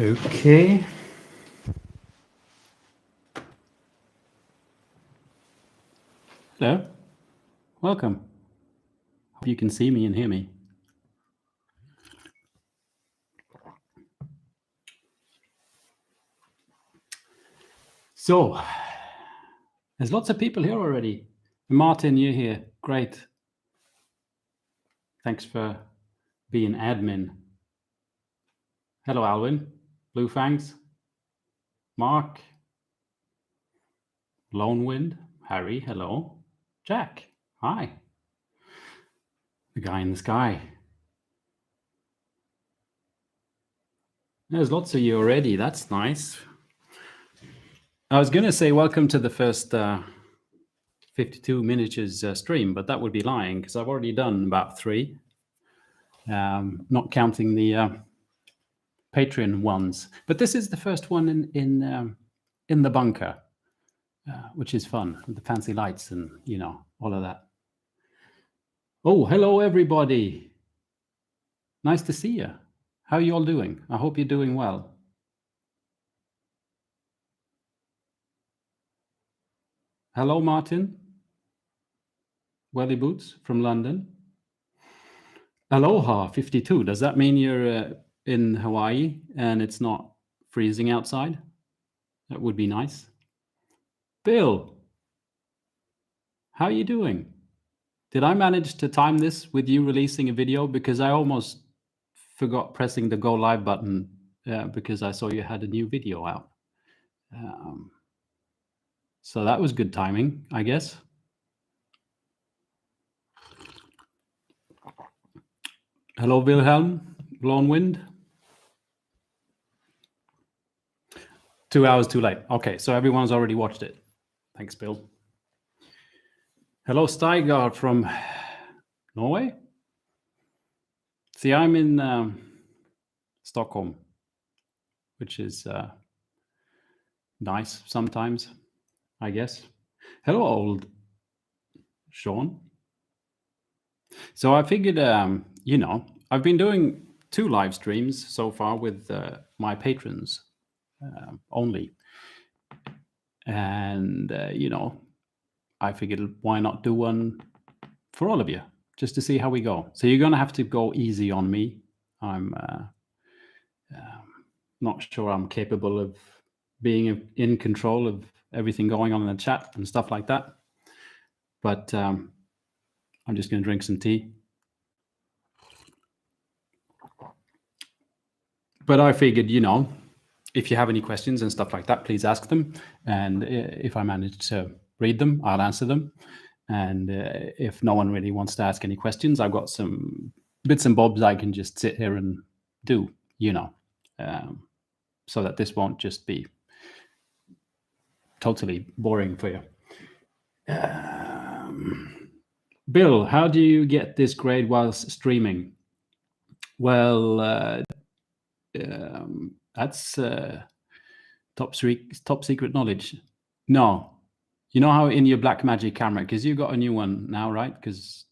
Okay. Hello. Welcome. Hope you can see me and hear me. So, there's lots of people here already. Martin, you're here. Great. Thanks for being admin. Hello, Alwyn. Blue Fangs. Mark. Lone Wind. Harry, hello. Jack, hi. The guy in the sky. There's lots of you already. That's nice. I was going to say welcome to the first 52 miniatures stream, but that would be lying because I've already done about 3, not counting the Patreon ones. But this is the first one in the bunker, which is fun with the fancy lights and all of that. Oh, hello everybody! Nice to see you. How are you all doing? I hope you're doing well. Hello, Martin. Welly Boots from London. Aloha 52. Does that mean you're in Hawaii and it's not freezing outside? That would be nice. Bill, how are you doing? Did I manage to time this with you releasing a video? Because I almost forgot pressing the go live button because I saw you had a new video out. So that was good timing, I guess. Hello, Wilhelm, Lone Wind. 2 hours too late. Okay, so everyone's already watched it. Thanks, Bill. Hello, Steigard from Norway. See, I'm in Stockholm, which is nice sometimes, I guess. Hello, old Sean. So I figured, I've been doing 2 live streams so far with my patrons only. And, I figured why not do one for all of you, just to see how we go. So you're going to have to go easy on me. I'm not sure I'm capable of being in control of everything going on in the chat and stuff like that. But I'm just going to drink some tea. But I figured, if you have any questions and stuff like that, please ask them. And if I manage to read them, I'll answer them. And if no one really wants to ask any questions, I've got some bits and bobs I can just sit here and do, so that this won't just be totally boring for you. Bill, how do you get this grade whilst streaming? Well, that's top secret knowledge. No. You know how in your Blackmagic camera, because you got a new one now, right? Because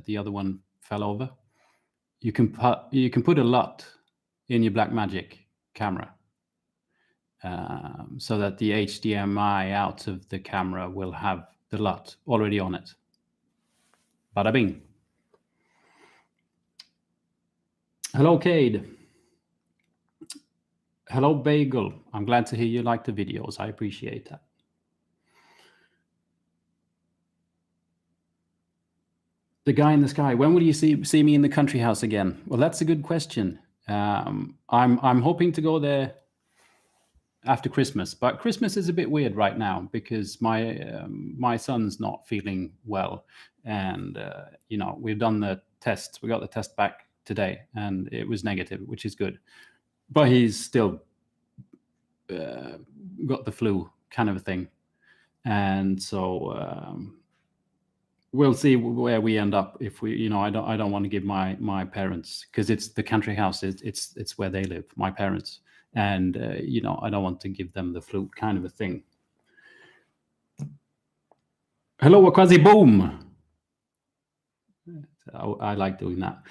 the other one fell over. You can put a LUT in your Blackmagic camera so that the HDMI out of the camera will have the LUT already on it. Bada bing. Hello, Cade. Hello, Bagel. I'm glad to hear you like the videos. I appreciate that. The guy in the sky. When will you see me in the country house again? Well, that's a good question. I'm hoping to go there after Christmas, but Christmas is a bit weird right now because my son's not feeling well, and we've done the test. We got the test back today, and it was negative, which is good. But he's still got the flu kind of a thing, and so. We'll see where we end up if we, I don't want to give my parents, because it's the country house. It's where they live, my parents, and I don't want to give them the flu kind of a thing. Hello, Wakazi Boom. I like doing that.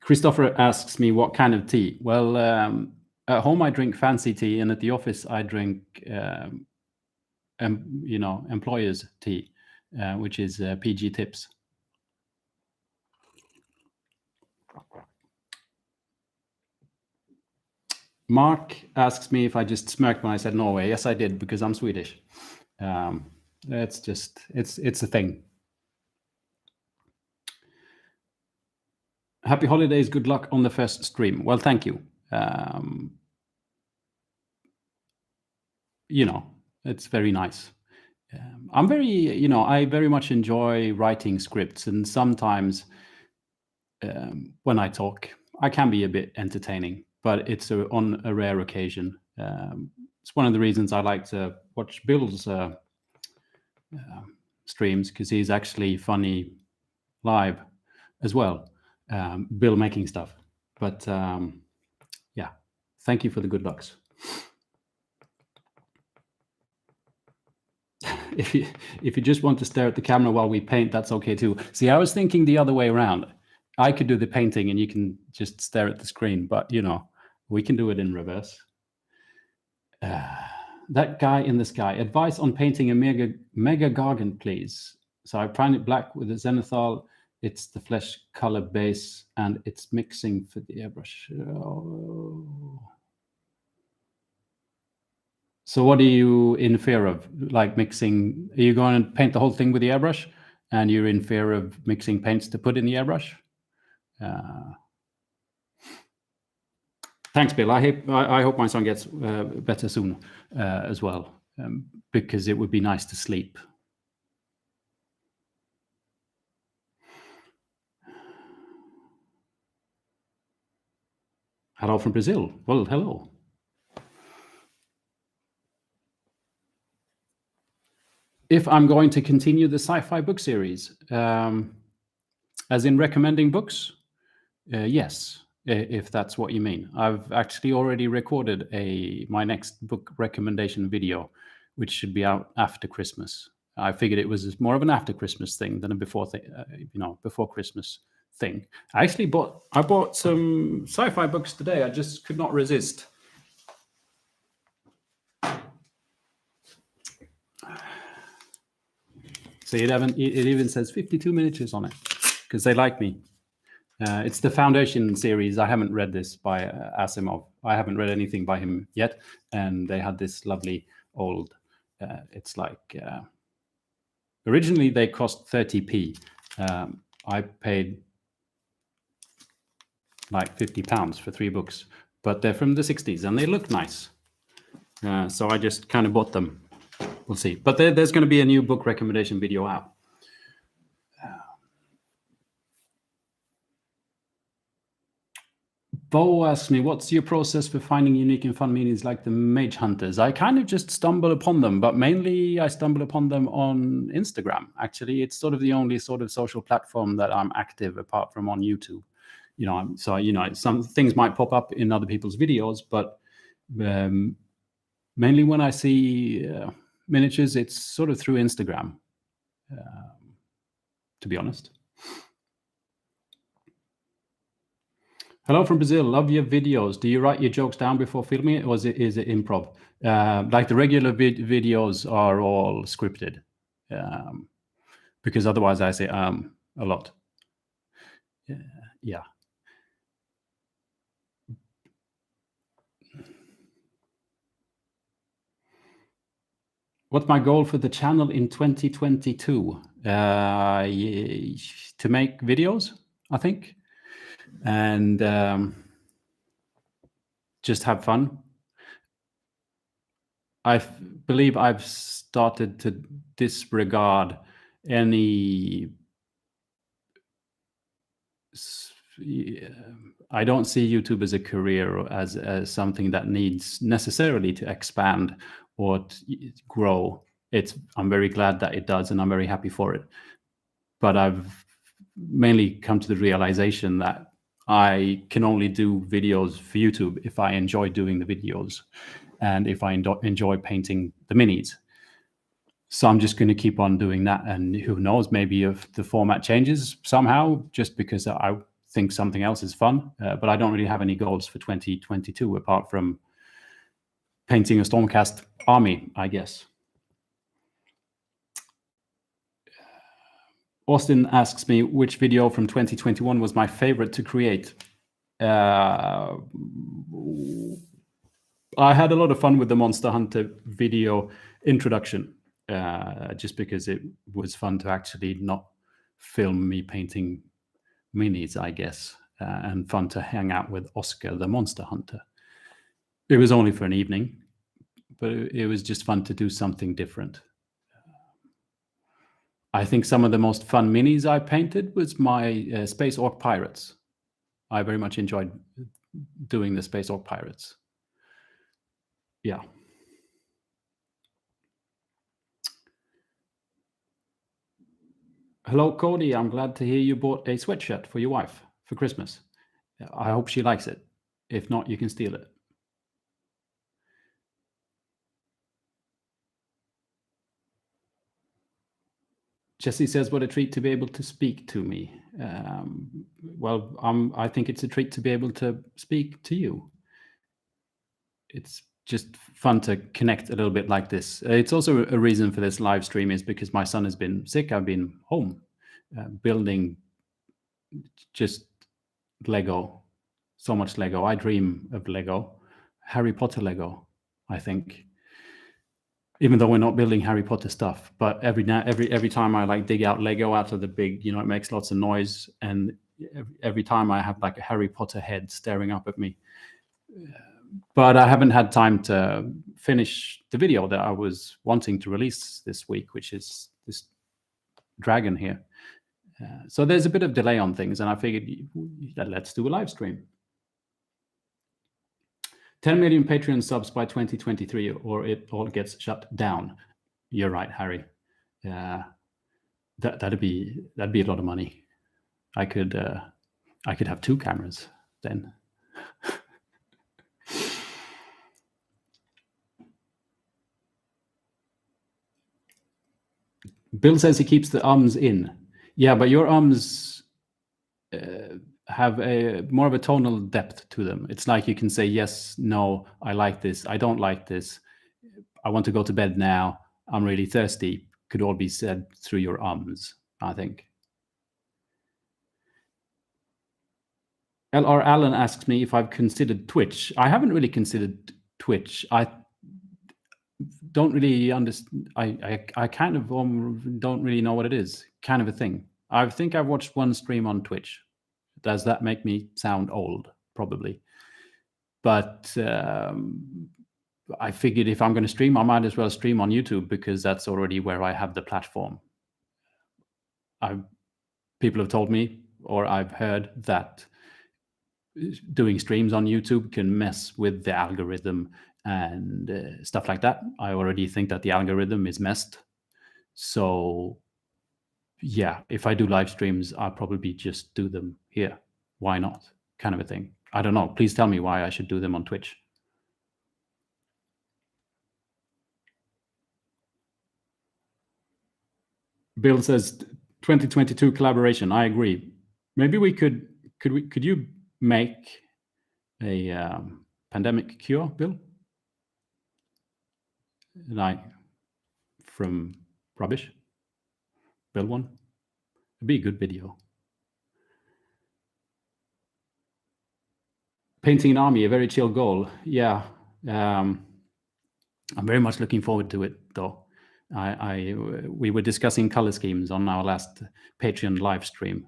Christopher asks me what kind of tea. Well, at home I drink fancy tea, and at the office I drink, employers' tea, which is PG Tips. Mark asks me if I just smirked when I said Norway. Yes, I did, because I'm Swedish. It's a thing. Happy holidays. Good luck on the first stream. Well, thank you. It's very nice. I very much enjoy writing scripts, and sometimes when I talk, I can be a bit entertaining, but it's on a rare occasion. It's one of the reasons I like to watch Bill's streams, because he's actually funny live as well. Bill making stuff. But yeah, thank you for the good lucks. If you just want to stare at the camera while we paint, that's okay too. See, I was thinking the other way around. I could do the painting and you can just stare at the screen, but we can do it in reverse. That guy in the sky. Advice on painting a mega gargant, please. So I primed it black with a zenithal. It's the flesh color base, and it's mixing for the airbrush. Oh. So what are you in fear of? Like mixing? Are you going to paint the whole thing with the airbrush, and you're in fear of mixing paints to put in the airbrush? Thanks, Bill. I hope my son gets better soon as well, because it would be nice to sleep. Hello from Brazil. Well, hello. If I'm going to continue the sci-fi book series, as in recommending books, yes, if that's what you mean. I've actually already recorded my next book recommendation video, which should be out after Christmas. I figured it was more of an after Christmas thing than a before Christmas thing. I bought some sci-fi books today. I just could not resist. See, it even says 52 miniatures on it, because they like me. It's the Foundation series. I haven't read this by Asimov. I haven't read anything by him yet. And they had this lovely old, it's like, originally they cost 30p. I paid like £50 for 3 books, but they're from the 60s and they look nice. So I just kind of bought them. We'll see. But there's going to be a new book recommendation video out. Bo asks me, what's your process for finding unique and fun meanings like the Mage Hunters? I kind of just stumble upon them, but mainly I stumble upon them on Instagram. Actually, it's sort of the only sort of social platform that I'm active apart from on YouTube. Some things might pop up in other people's videos, but mainly when I see miniatures, it's sort of through Instagram, to be honest. Hello from Brazil. Love your videos. Do you write your jokes down before filming it, or is it improv? Like the regular videos are all scripted, because otherwise I say a lot. Yeah. What's my goal for the channel in 2022? To make videos, I think. And just have fun. I believe I've started to disregard any. I don't see YouTube as a career or as something that needs necessarily to expand or to grow. I'm very glad that it does, and I'm very happy for it. But I've mainly come to the realization that I can only do videos for YouTube if I enjoy doing the videos and if I enjoy painting the minis. So I'm just going to keep on doing that. And who knows, maybe if the format changes somehow, just because I think something else is fun. But I don't really have any goals for 2022 apart from painting a Stormcast army, I guess. Austin asks me which video from 2021 was my favorite to create. I had a lot of fun with the Monster Hunter video introduction, just because it was fun to actually not film me painting minis, I guess, and fun to hang out with Oscar, the Monster Hunter. It was only for an evening, but it was just fun to do something different. I think some of the most fun minis I painted was my Space Orc Pirates. I very much enjoyed doing the Space Orc Pirates. Yeah. Hello, Cody. I'm glad to hear you bought a sweatshirt for your wife for Christmas. I hope she likes it. If not, you can steal it. Jesse says, what a treat to be able to speak to me. Well, I think it's a treat to be able to speak to you. It's just fun to connect a little bit like this. It's also a reason for this live stream is because my son has been sick. I've been home building just Lego, so much Lego. I dream of Lego, Harry Potter Lego, I think. Even though we're not building Harry Potter stuff, but every time I like dig out Lego out of the big, it makes lots of noise, and every time I have like a Harry Potter head staring up at me. But I haven't had time to finish the video that I was wanting to release this week, which is this dragon here. So there's a bit of delay on things, and I figured that let's do a live stream. 10 million Patreon subs by 2023, or it all gets shut down. You're right, Harry. That'd be a lot of money. I could have 2 cameras then. Bill says he keeps the ums in. Yeah, but your ums have more of a tonal depth to them. It's like you can say yes, no, I like this, I don't like this, I want to go to bed now, I'm really thirsty. Could all be said through your ums, I think. L.R. Allen asks me if I've considered Twitch. I haven't really considered Twitch. I don't really understand. I kind of don't really know what it is. Kind of a thing. I think I've watched one stream on Twitch. Does that make me sound old? Probably. But I figured if I'm going to stream, I might as well stream on YouTube because that's already where I have the platform. People have told me, or I've heard that doing streams on YouTube can mess with the algorithm and stuff like that. I already think that the algorithm is messed. So yeah, if I do live streams, I'll probably just do them here. Why not? Kind of a thing. I don't know. Please tell me why I should do them on Twitch. Bill says 2022 collaboration. I agree. Maybe we could you make a pandemic cure, Bill? Like from rubbish? Build one? It'd be a good video. Painting an army, a very chill goal. Yeah. I'm very much looking forward to it, though. We were discussing color schemes on our last Patreon live stream.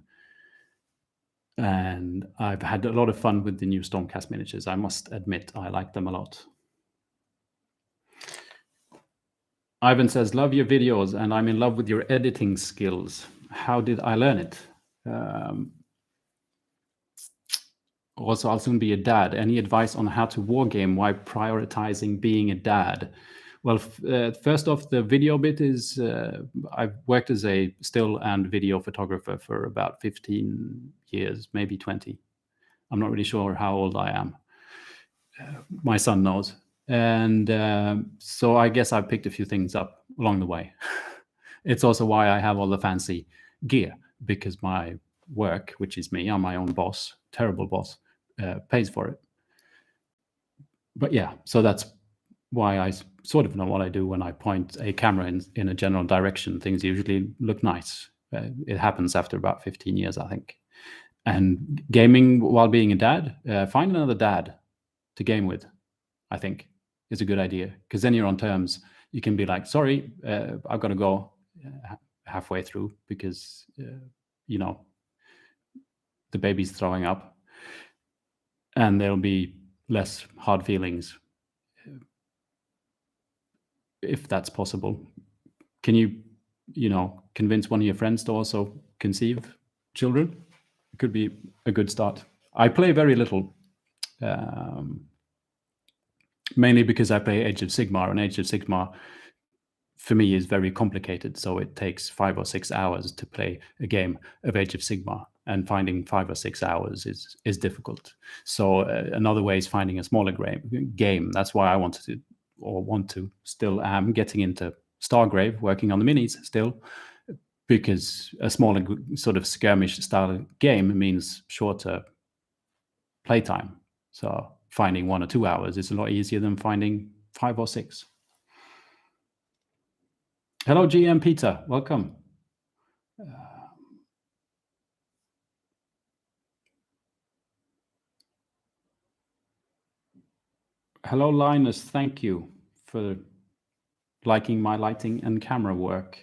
And I've had a lot of fun with the new Stormcast miniatures. I must admit, I like them a lot. Ivan says, love your videos, and I'm in love with your editing skills. How did I learn it? Also, I'll soon be a dad. Any advice on how to wargame while prioritizing being a dad? Well, first off, the video bit is, I've worked as a still and video photographer for about 15 years, maybe 20. I'm not really sure how old I am. My son knows. And so I guess I picked a few things up along the way. It's also why I have all the fancy gear, because my work, which is me, I'm my own boss, terrible boss, pays for it. But yeah, so that's why I sort of know what I do when I point a camera in a general direction. Things usually look nice. It happens after about 15 years, I think. And gaming while being a dad, find another dad to game with, I think, is a good idea. Because then you're on terms. You can be like, sorry, I've got to go halfway through because, the baby's throwing up. And there'll be less hard feelings if that's possible. Can you, convince one of your friends to also conceive children? It could be a good start. I play very little, mainly because I play Age of Sigmar, and Age of Sigmar for me is very complicated. So it takes 5 or 6 hours to play a game of Age of Sigmar, and finding 5 or 6 hours is difficult. So another way is finding a smaller game. That's why I want to still am getting into Stargrave, working on the minis still, because a smaller sort of skirmish style game means shorter playtime. So finding 1 or 2 hours is a lot easier than finding 5 or 6. Hello, GM Peter. Welcome. Hello, Linus. Thank you for liking my lighting and camera work.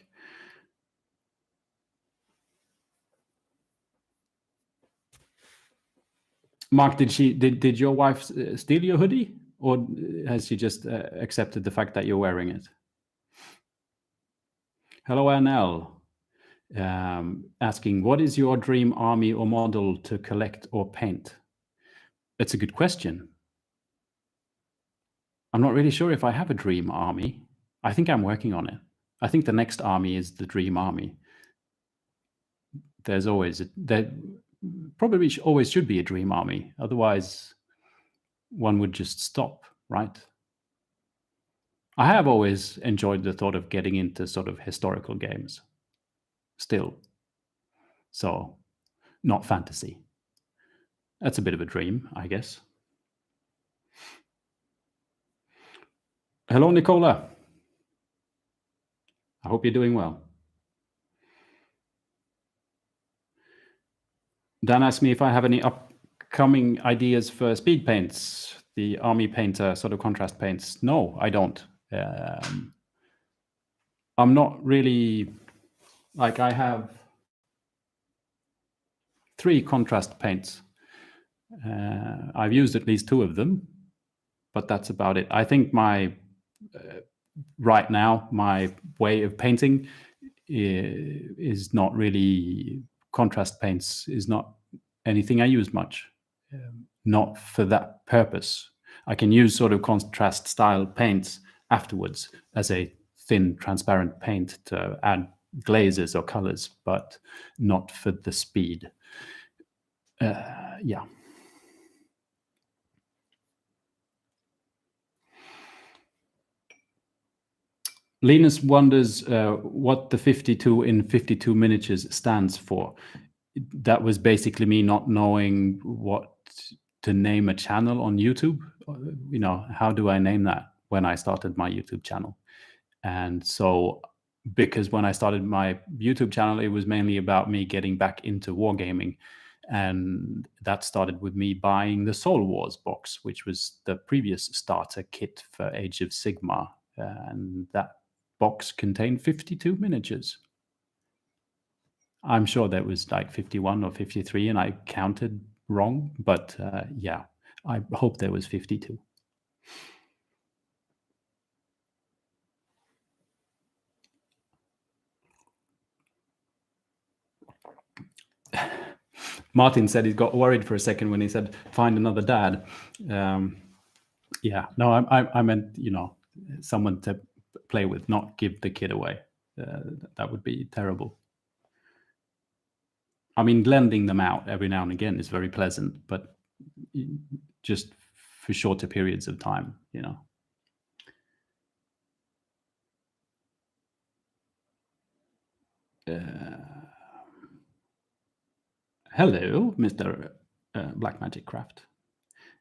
Mark, did your wife steal your hoodie, or has she just accepted the fact that you're wearing it? Hello, NL. Asking, what is your dream army or model to collect or paint? That's a good question. I'm not really sure if I have a dream army. I think I'm working on it. I think the next army is the dream army. There probably always should be a dream army. Otherwise, one would just stop, right? I have always enjoyed the thought of getting into sort of historical games still. So, not fantasy. That's a bit of a dream, I guess. Hello, Nicola. I hope you're doing well. Dan asked me if I have any upcoming ideas for speed paints, the army painter sort of contrast paints. No, I don't. I'm not really, like, I have 3 contrast paints. I've used at least 2 of them, but that's about it. I think right now, my way of painting is not really, contrast paints is not anything I use much, not for that purpose. I can use sort of contrast style paints afterwards as a thin transparent paint to add glazes or colors, but not for the speed. Yeah. Linus wonders what the 52 in 52 miniatures stands for. That was basically me not knowing what to name a channel on YouTube. How do I name that when I started my YouTube channel? And so, because when I started my YouTube channel, it was mainly about me getting back into wargaming. And that started with me buying the Soul Wars box, which was the previous starter kit for Age of Sigmar. And that box contained 52 miniatures. I'm sure that was like 51 or 53 and I counted wrong, but yeah, I hope there was 52. Martin said he got worried for a second when he said, find another dad. Yeah, no, I meant, someone to play with, not give the kid away. That would be terrible. I mean, lending them out every now and again is very pleasant, but just for shorter periods of time, Hello, Mr. Black Magic Craft.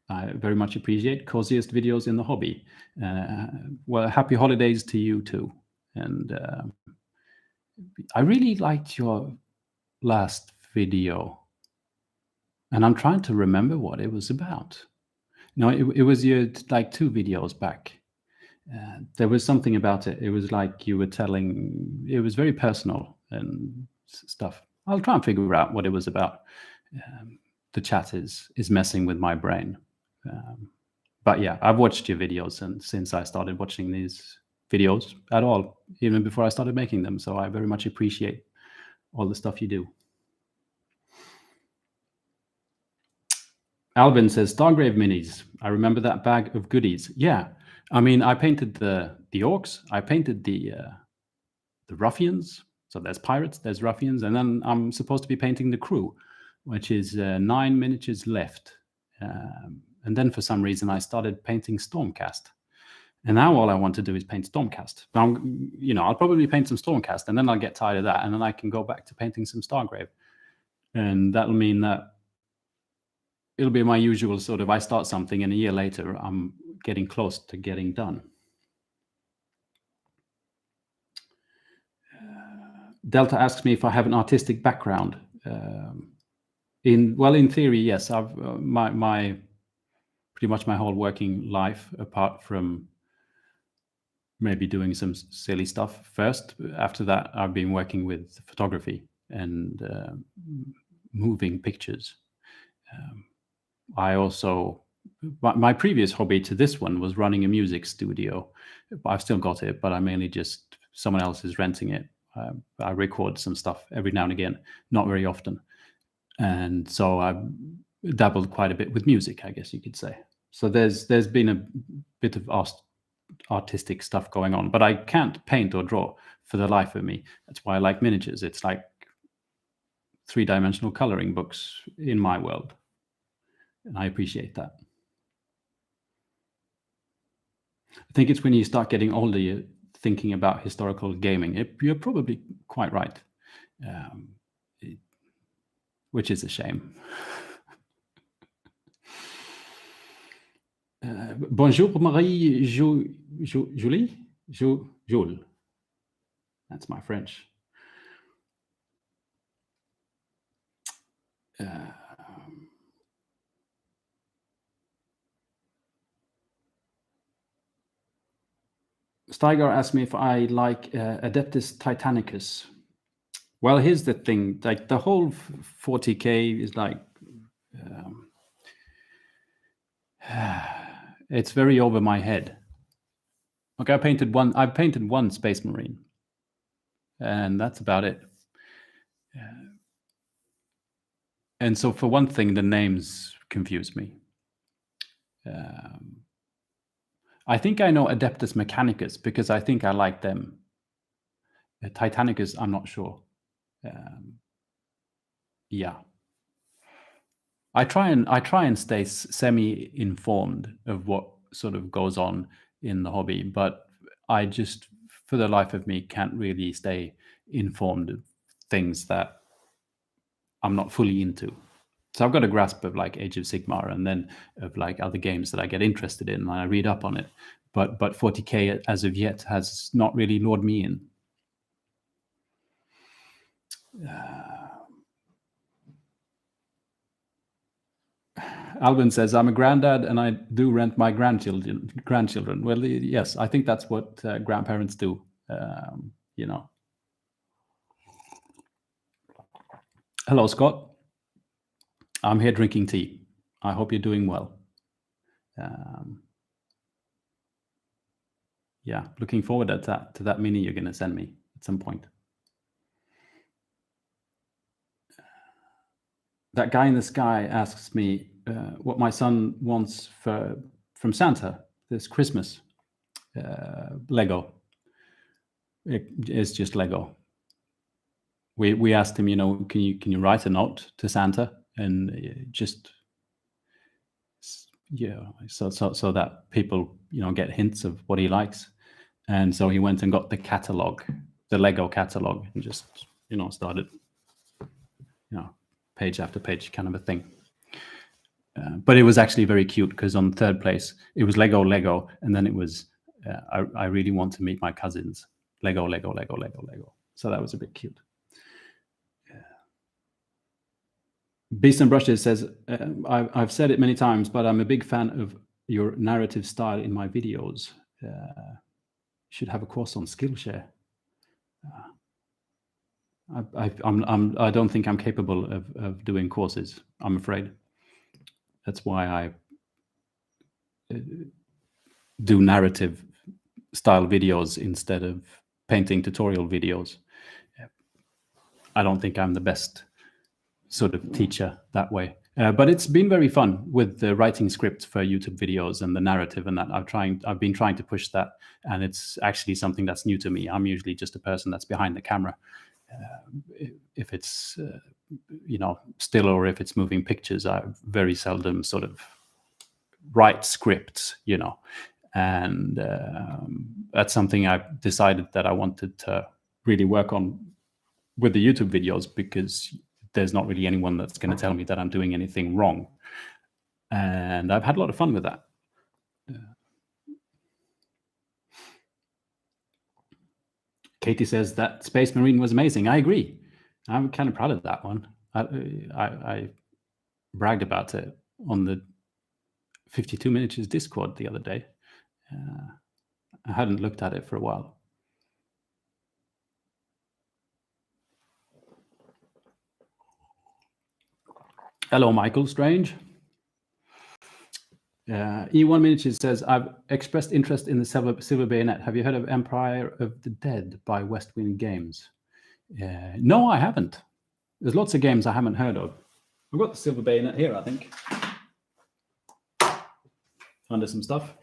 I very much appreciate coziest videos in the hobby. Well, happy holidays to you too. And I really liked your last video, and I'm trying to remember what it was about. No, it was your like 2 videos back. There was something about it. It was like you were telling. It was very personal and stuff. I'll try and figure out what it was about. The chat is messing with my brain. But yeah, I've watched your videos and since I started watching these videos at all, even before I started making them. So I very much appreciate all the stuff you do. Alvin says, Stargrave minis. I remember that bag of goodies. Yeah, I mean, I painted the orcs. I painted the ruffians. So there's pirates, there's ruffians, and then I'm supposed to be painting the crew, which is 9 miniatures left. And then for some reason I started painting Stormcast. And now all I want to do is paint Stormcast. I'll probably paint some Stormcast and then I'll get tired of that and then I can go back to painting some Stargrave. And that'll mean that it'll be my usual sort of, I start something and a year later I'm getting close to getting done. Delta asks me if I have an artistic background. In theory, yes. I've my pretty much my whole working life, apart from maybe doing some silly stuff first. After that, I've been working with photography and moving pictures. I also, my previous hobby to this one was running a music studio. I've still got it, but I mainly just, someone else is renting it. I record some stuff every now and again, not very often. And so I've dabbled quite a bit with music, I guess you could say. So there's been a bit of artistic stuff going on, but I can't paint or draw for the life of me. That's why I like miniatures. It's like 3-dimensional coloring books in my world. And I appreciate that. I think it's when you start getting older, you're thinking about historical gaming. You're probably quite right, which is a shame. Bonjour, Marie Julie. Jules. That's my French. Steiger asked me if I like Adeptus Titanicus. Well, here's the thing, like the whole 40k is like, it's very over my head. Okay, I painted one Space Marine, and that's about it. And so for one thing, the names confuse me. I think I know Adeptus Mechanicus because I think I like them. Titanicus, I'm not sure. Yeah. I try and stay semi-informed of what sort of goes on in the hobby, but I just, for the life of me, can't really stay informed of things that I'm not fully into. So I've got a grasp of like Age of Sigmar and then of like other games that I get interested in and I read up on it. But 40k as of yet has not really lured me in. Alvin says, I'm a granddad and I do rent my grandchildren. Well, yes, I think that's what grandparents do, you know. Hello, Scott. I'm here drinking tea. I hope you're doing well. Yeah, looking forward to that mini you're going to send me at some point. That guy in the sky asks me what my son wants from Santa this Christmas. Lego. It's just Lego. We asked him, you know, can you write a note to Santa and just, yeah, so that people, you know, get hints of what he likes. And so he went and got the catalog, the Lego catalog, and just, you know, started, you know, page after page kind of a thing. But it was actually very cute because on third place it was Lego, and then it was I really want to meet my cousins. Lego. So that was a bit cute. Beast and Brushes says, I've said it many times, but I'm a big fan of your narrative style in my videos. Should have a course on Skillshare. I don't think I'm capable of doing courses, I'm afraid. That's why I do narrative style videos instead of painting tutorial videos. I don't think I'm the best sort of teacher that way. But it's been very fun with the writing scripts for YouTube videos and the narrative and that. I've been trying to push that, and it's actually something that's new to me. I'm usually just a person that's behind the camera. If it's still or if it's moving pictures, I very seldom sort of write scripts, and that's something I've decided that I wanted to really work on with the YouTube videos, because there's not really anyone that's going to tell me that I'm doing anything wrong. And I've had a lot of fun with that. Katie says that Space Marine was amazing. I agree. I'm kind of proud of that one. I bragged about it on the 52 Miniatures Discord the other day. I hadn't looked at it for a while. Hello, Michael Strange. E1 Miniatures says, I've expressed interest in the Silver Bayonet. Have you heard of Empire of the Dead by Westwind Games? No, I haven't. There's lots of games I haven't heard of. I've got the Silver Bayonet here, I think. Under some stuff.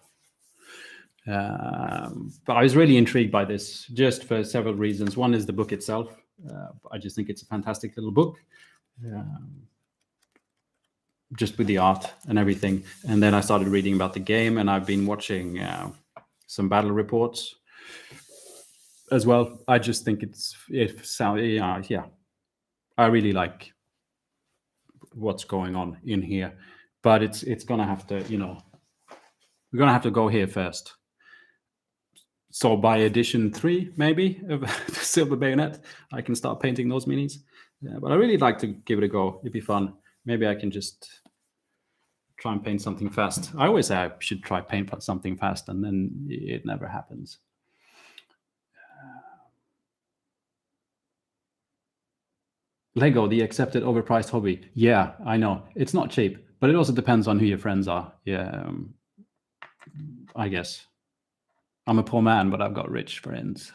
But I was really intrigued by this, just for several reasons. One is the book itself. I just think it's a fantastic little book. Just with the art and everything. And then I started reading about the game, and I've been watching some battle reports as well. I just think yeah. I really like what's going on in here, but it's gonna have to, we're gonna have to go here first. So by edition 3, maybe, of the Silver Bayonet, I can start painting those minis. Yeah, but I really like to give it a go. It'd be fun. Maybe I can just try and paint something fast. I always say I should try paint something fast, and then it never happens. Lego, the accepted overpriced hobby. Yeah, I know. It's not cheap, but it also depends on who your friends are. Yeah, I guess. I'm a poor man, but I've got rich friends.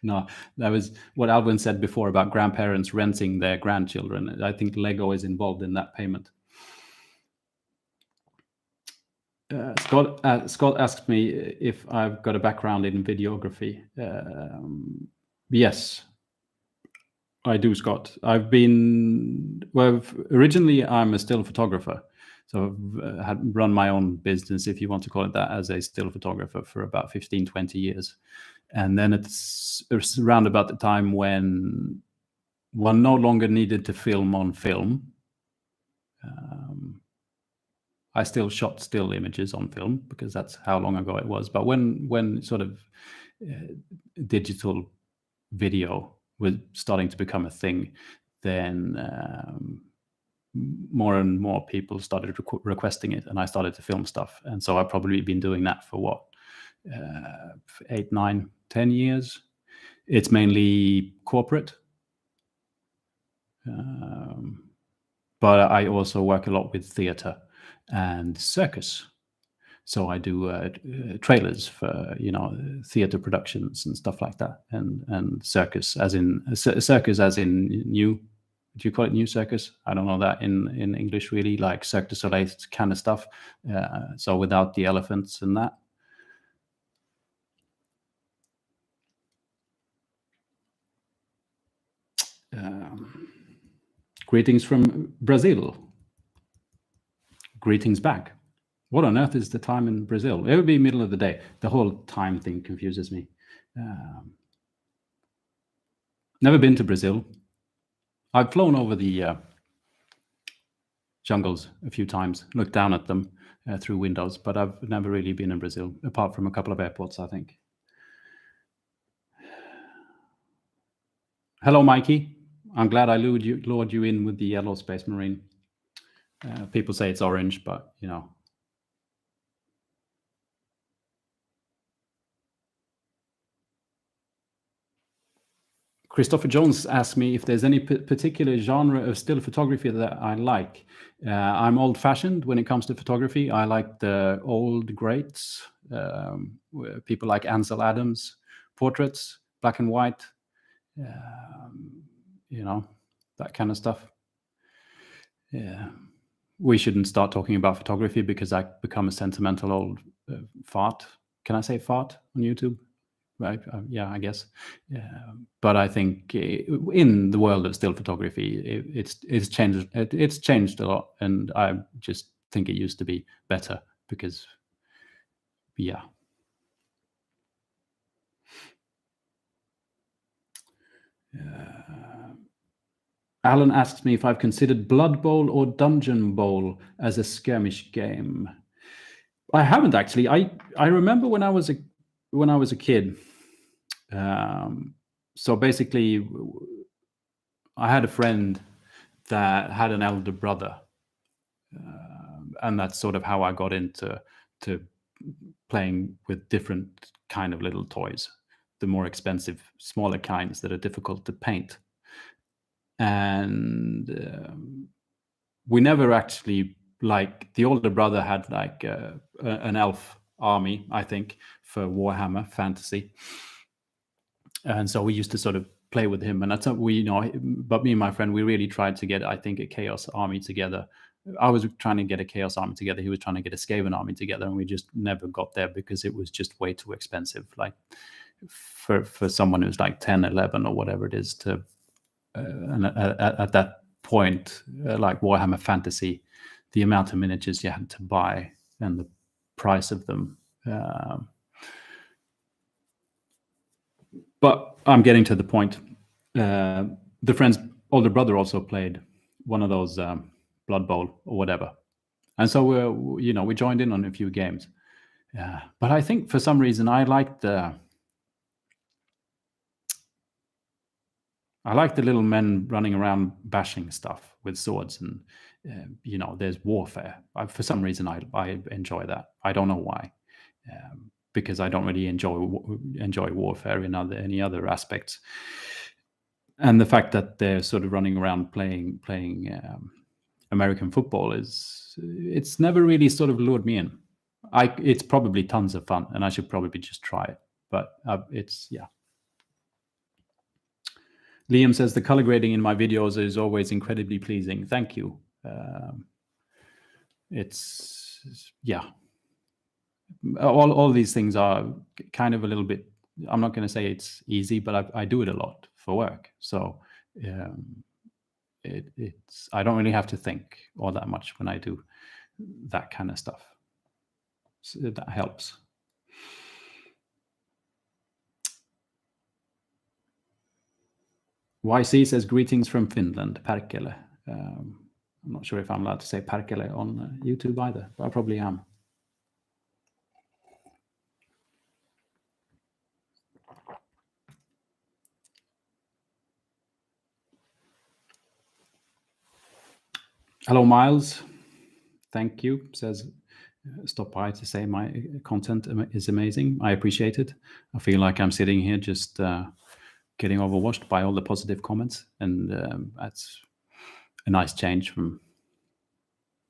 No, that was what Alvin said before about grandparents renting their grandchildren. I think Lego is involved in that payment. Scott asked me if I've got a background in videography. Yes, I do, Scott. Originally I'm a still photographer. So I've had run my own business, if you want to call it that, as a still photographer for about 15, 20 years. And then it's around about the time when one no longer needed to film on film. I still shot still images on film because that's how long ago it was. But when sort of digital video was starting to become a thing, then more and more people started requesting it, and I started to film stuff. And so I've probably been doing that for 8, 9, 10 years. It's mainly corporate. But I also work a lot with theater and circus. So I do trailers for theater productions and stuff like that, and circus as in new. Do you call it new circus? I don't know that in English really, like Cirque du Soleil kind of stuff. So without the elephants and that. Greetings from Brazil. Greetings back. What on earth is the time in Brazil? It would be middle of the day. The whole time thing confuses me. Never been to Brazil. I've flown over the jungles a few times, looked down at them through windows, but I've never really been in Brazil, apart from a couple of airports, I think. Hello, Mikey. I'm glad I lured you in with the yellow Space Marine. People say it's orange, but you know. Christopher Jones asked me if there's any particular genre of still photography that I like. I'm old-fashioned when it comes to photography. I like the old greats, people like Ansel Adams, portraits, black and white, you know, that kind of stuff. Yeah. We shouldn't start talking about photography because I become a sentimental old fart. Can I say fart on YouTube? Right? Yeah, I guess. But I think in the world of still photography, it's changed. It's changed a lot, and I just think it used to be better because, yeah. Alan asks me if I've considered Blood Bowl or Dungeon Bowl as a skirmish game. I haven't actually. I remember when I was a kid. So basically, I had a friend that had an elder brother, and that's sort of how I got into playing with different kind of little toys, the more expensive, smaller kinds that are difficult to paint. And we never actually, like, the older brother had like an elf army, I think, for Warhammer Fantasy. And so we used to sort of play with him, and that's what we, but me and my friend, we really tried to get, I think, a Chaos army together. I was trying to get a Chaos army together. He was trying to get a Skaven army together, and we just never got there because it was just way too expensive. Like for someone who's like 10, 11 or whatever it is to, and at that point, like Warhammer Fantasy, the amount of miniatures you had to buy and the price of them. But I'm getting to the point. The friend's older brother also played one of those Blood Bowl or whatever, and so we joined in on a few games. But I think for some reason I like the little men running around bashing stuff with swords, and there's warfare. For some reason I enjoy that. I don't know why. Because I don't really enjoy warfare in any other aspects, and the fact that they're sort of running around playing American football it's never really sort of lured me in. It's probably tons of fun, and I should probably just try it. But it's yeah. Liam says the color grading in my videos is always incredibly pleasing. Thank you. It's yeah. All these things are kind of a little bit, I'm not going to say it's easy, but I do it a lot for work. So it's I don't really have to think all that much when I do that kind of stuff. So that helps. YC says greetings from Finland, Perkele. I'm not sure if I'm allowed to say Perkele on YouTube either, but I probably am. Hello, Miles. Thank you. Says, stop by to say my content is amazing. I appreciate it. I feel like I'm sitting here just getting overwashed by all the positive comments, and that's a nice change from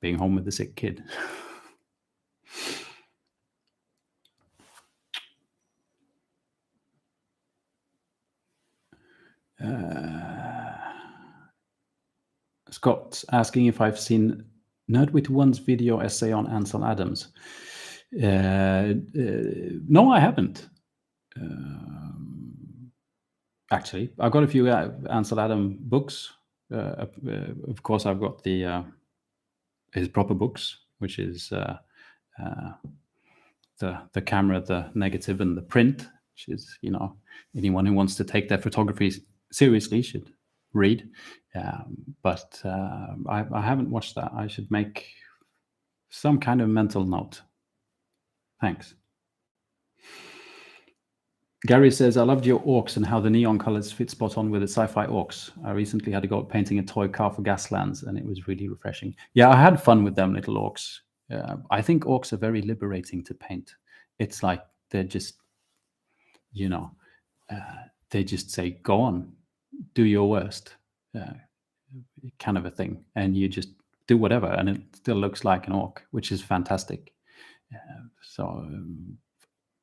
being home with a sick kid. Scott's asking if I've seen Nerdwit1's video essay on Ansel Adams. No, I haven't. Actually, I've got a few Ansel Adams books. Of course, I've got his proper books, which is the camera, the negative, and the print. Which is, anyone who wants to take their photography seriously should read. But I haven't watched that. I should make some kind of mental note. Thanks. Gary says, I loved your orcs and how the neon colors fit spot on with the sci-fi orcs. I recently had to go painting a toy car for Gaslands, and it was really refreshing. Yeah, I had fun with them little orcs. I think orcs are very liberating to paint. It's like they're just, they just say, go on, do your worst, kind of a thing. And you just do whatever, and it still looks like an orc, which is fantastic.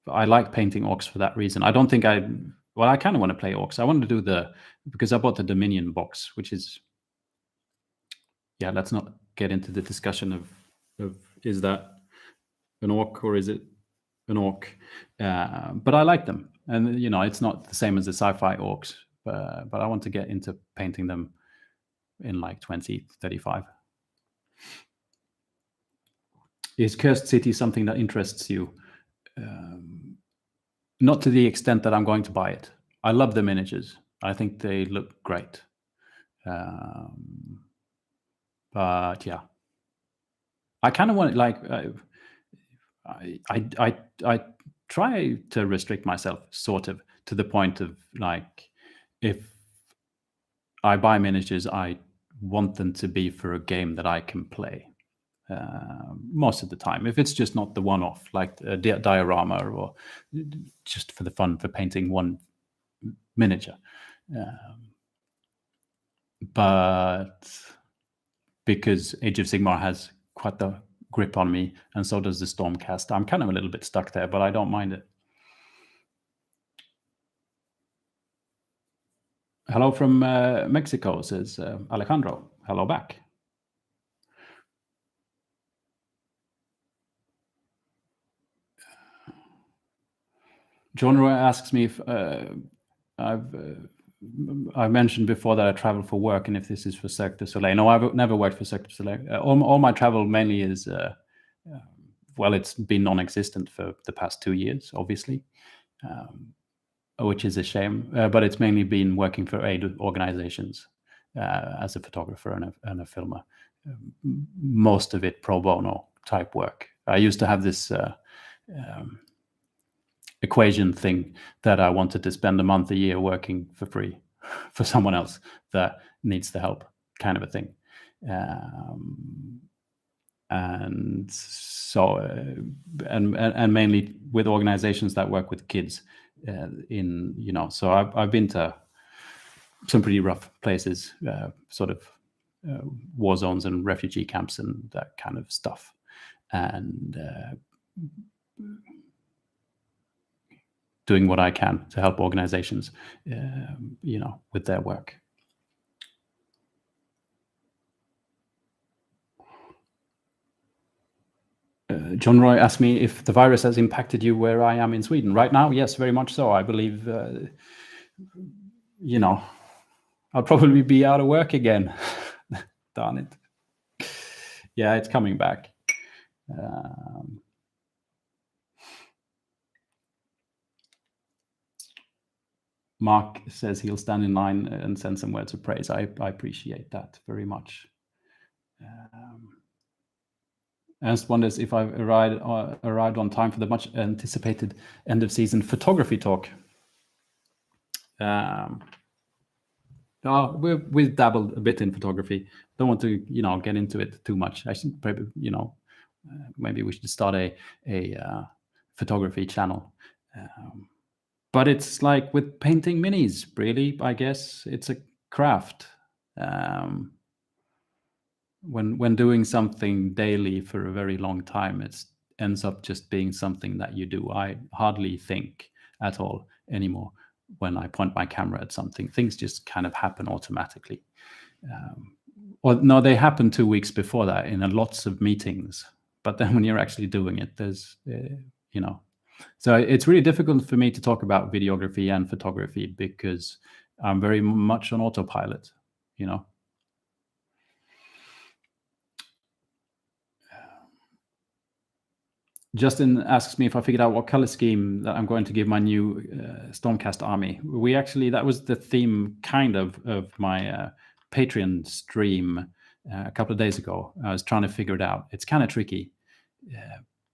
I like painting orcs for that reason. I don't think I kind of want to play orcs. I want to do because I bought the Dominion box, which is, let's not get into the discussion of is that an orc or is it an orc? But I like them. And, it's not the same as the sci-fi orcs, but I want to get into painting them in like 2035. Is Cursed City something that interests you? Not to the extent that I'm going to buy it. I love the miniatures. I think they look great. But yeah, I kind of want I try to restrict myself sort of to the point of like, if I buy miniatures, I want them to be for a game that I can play. Most of the time, if it's just not the one-off, like a diorama or just for the fun for painting one miniature. But because Age of Sigmar has quite the grip on me, and so does the Stormcast, I'm kind of a little bit stuck there, but I don't mind it. Hello from Mexico, says Alejandro. Hello back. John Roy asks me if I mentioned before that I travel for work, and if this is for Cirque du Soleil. No, I've never worked for Cirque du Soleil. All my travel mainly is, it's been non-existent for the past 2 years, obviously, which is a shame. But it's mainly been working for aid organizations as a photographer and a filmer. Most of it pro bono type work. I used to have this equation thing that I wanted to spend a month a year working for free for someone else that needs the help, kind of a thing. And so, and mainly with organizations that work with kids so I've been to some pretty rough places, sort of war zones and refugee camps and that kind of stuff. And doing what I can to help organizations, with their work. John Roy asked me if the virus has impacted you where I am in Sweden. Right now, yes, very much so. I believe, I'll probably be out of work again. Darn it. Yeah, it's coming back. Mark says he'll stand in line and send some words of praise. I appreciate that very much. Ernst wonders if I've arrived on time for the much anticipated end of season photography talk. We've dabbled a bit in photography. Don't want to, get into it too much. I should probably, maybe we should start a photography channel. But it's like with painting minis, really, I guess. It's a craft. When doing something daily for a very long time, it ends up just being something that you do. I hardly think at all anymore when I point my camera at something. Things just kind of happen automatically. Or no, they happen 2 weeks before that in lots of meetings. But then when you're actually doing it, there's, So it's really difficult for me to talk about videography and photography because I'm very much on autopilot, Justin asks me if I figured out what color scheme that I'm going to give my new Stormcast army. That was the theme kind of my Patreon stream a couple of days ago. I was trying to figure it out. It's kind of tricky,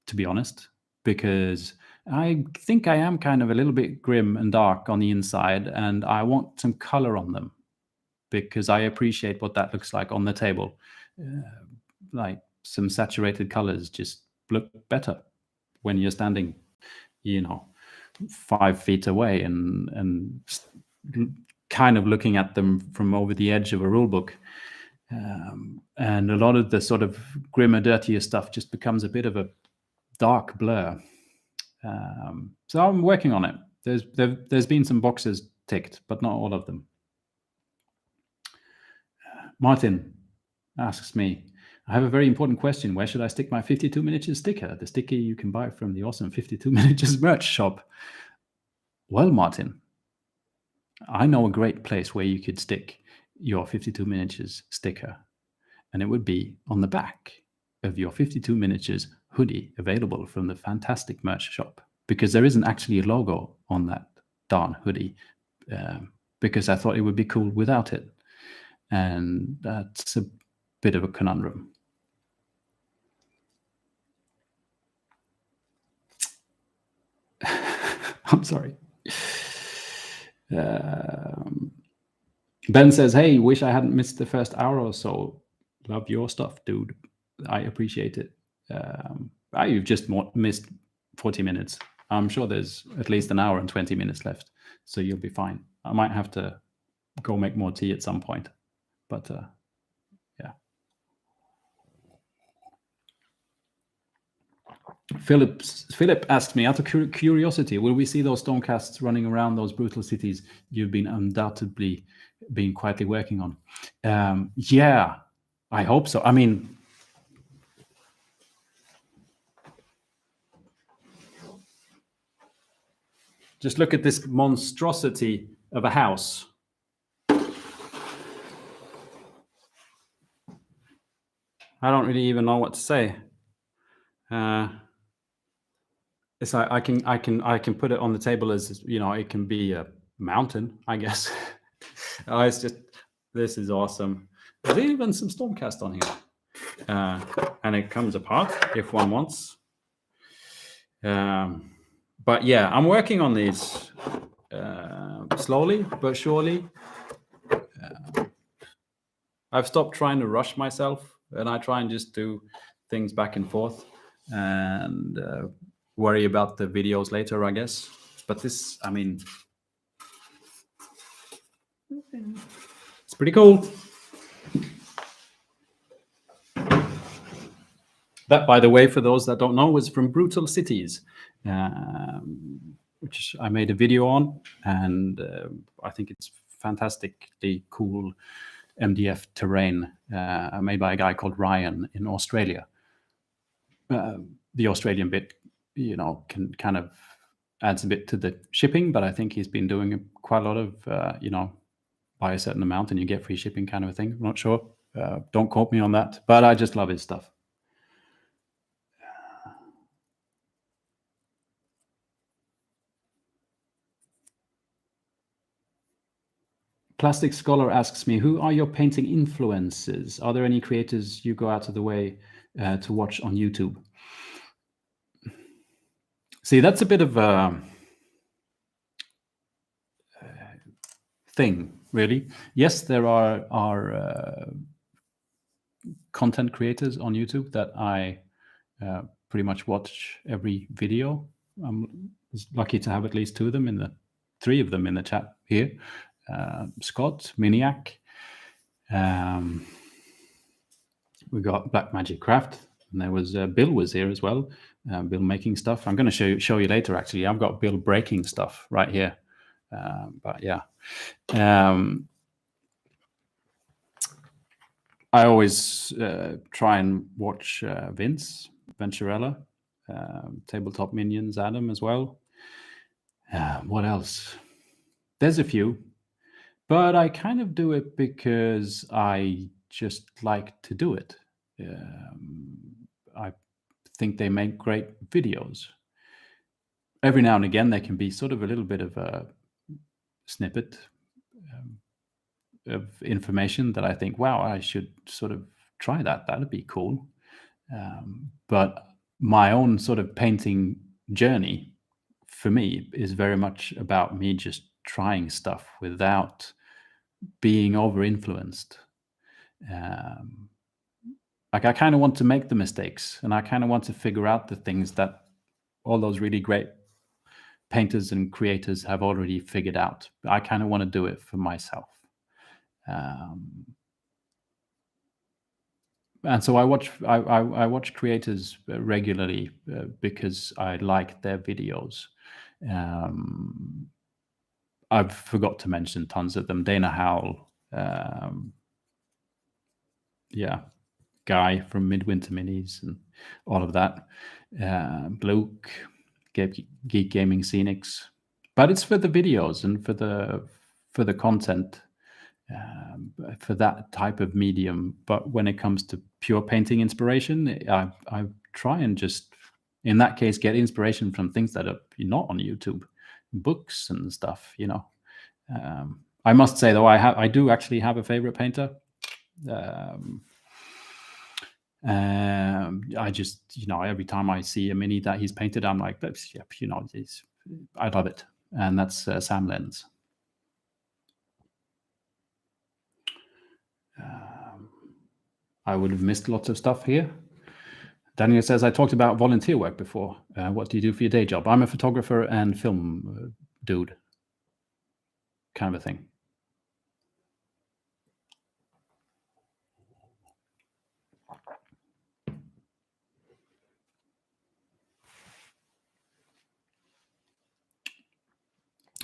to be honest, because I think I am kind of a little bit grim and dark on the inside, and I want some color on them because I appreciate what that looks like on the table. Like some saturated colors just look better when you're standing, 5 feet away and kind of looking at them from over the edge of a rule book. And a lot of the sort of grimmer, dirtier stuff just becomes a bit of a dark blur. So I'm working on it. There's been some boxes ticked, but not all of them. Martin asks me, I have a very important question. Where should I stick my 52 miniatures sticker? The sticker you can buy from the awesome 52 miniatures merch shop. Well, Martin, I know a great place where you could stick your 52 miniatures sticker, and it would be on the back of your 52 miniatures hoodie available from the fantastic merch shop, because there isn't actually a logo on that darn hoodie, because I thought it would be cool without it. And that's a bit of a conundrum. I'm sorry. Ben says, hey, wish I hadn't missed the first hour or so. Love your stuff, dude. I appreciate it. You've just missed 40 minutes. I'm sure there's at least an hour and 20 minutes left, so you'll be fine. I might have to go make more tea at some point, but yeah. Philip asked me, out of curiosity, will we see those Stormcasts running around those brutal cities you've been undoubtedly been quietly working on? Yeah, I hope so. I mean, just look at this monstrosity of a house. I don't really even know what to say. It's like I can put it on the table as, it can be a mountain, I guess. It's just, this is awesome. There's even some Stormcast on here, and it comes apart if one wants. But yeah, I'm working on these slowly but surely. I've stopped trying to rush myself, and I try and just do things back and forth and worry about the videos later, I guess. But this, I mean, it's pretty cool. That, by the way, for those that don't know, was from Brutal Cities, which I made a video on, and I think it's fantastically cool MDF terrain made by a guy called Ryan in Australia. The Australian bit, can kind of adds a bit to the shipping, but I think he's been doing quite a lot of, buy a certain amount and you get free shipping kind of a thing. I'm not sure. Don't quote me on that, but I just love his stuff. Plastic Scholar asks me, who are your painting influences? Are there any creators you go out of the way to watch on YouTube? See, that's a bit of a thing, really. Yes, there are content creators on YouTube that I pretty much watch every video. I'm lucky to have at least 3 of them in the chat here. Scott, Miniac. We got Black Magic Craft, and there was Bill was here as well. Bill making stuff. I'm going to show you later. Actually, I've got Bill breaking stuff right here. But yeah, I always try and watch Vince Venturella, Tabletop Minions, Adam as well. What else? There's a few. But I kind of do it because I just like to do it. I think they make great videos. Every now and again, there can be sort of a little bit of a snippet of information that I think, wow, I should sort of try that. That'd be cool. But my own sort of painting journey for me is very much about me just trying stuff without being over influenced. Like I kind of want to make the mistakes, and I kind of want to figure out the things that all those really great painters and creators have already figured out. I kind of want to do it for myself. And so I watch creators regularly because I like their videos. I forgot to mention tons of them. Dana Howell, Guy from Midwinter Minis and all of that. Luke, Geek Gaming Scenics. But it's for the videos and for the content. For that type of medium. But when it comes to pure painting inspiration, I try and just, in that case, get inspiration from things that are not on YouTube, books and stuff, you know. I must say, though, I do actually have a favorite painter. I just, you know, every time I see a mini that he's painted, I'm like, yep, you know, I love it. And that's Sam Lenz. I would have missed lots of stuff here. Daniel says, I talked about volunteer work before. What do you do for your day job? I'm a photographer and film dude, kind of a thing.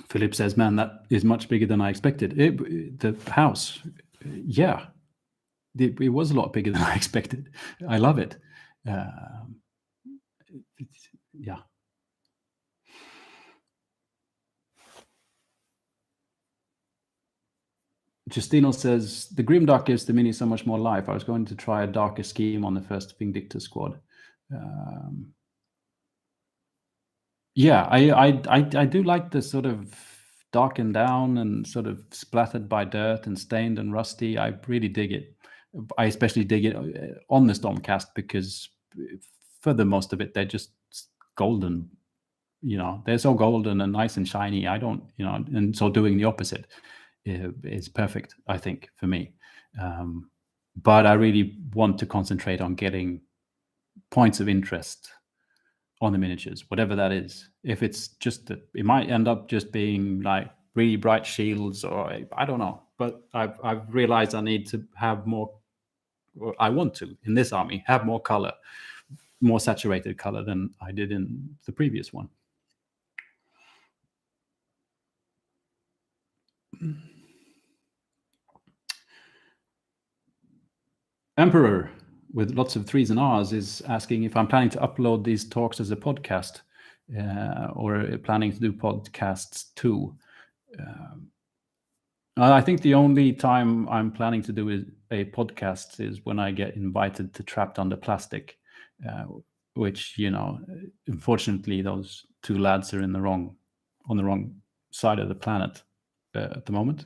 Philip says, man, that is much bigger than I expected. The house, yeah. It was a lot bigger than I expected. I love it. Yeah. Justino says, the Grimdark gives the mini so much more life. I was going to try a darker scheme on the first Vindictus squad. Yeah, I do like the sort of darkened down and sort of splattered by dirt and stained and rusty. I really dig it. I especially dig it on the Stormcast because for the most of it, they're just golden. You know, they're so golden and nice and shiny. I don't, you know, and so doing the opposite is perfect, I think, for me. But I really want to concentrate on getting points of interest on the miniatures, whatever that is. If it's just that, it might end up just being like really bright shields, or I don't know. But I've realized I need to have more. Or I want to, in this army, have more color, more saturated color than I did in the previous one. Emperor, with lots of 3s and R's, is asking if I'm planning to upload these talks as a podcast or planning to do podcasts too. I think the only time I'm planning to do a podcast is when I get invited to Trapped Under Plastic, which, you know, unfortunately, those two lads are on the wrong side of the planet at the moment.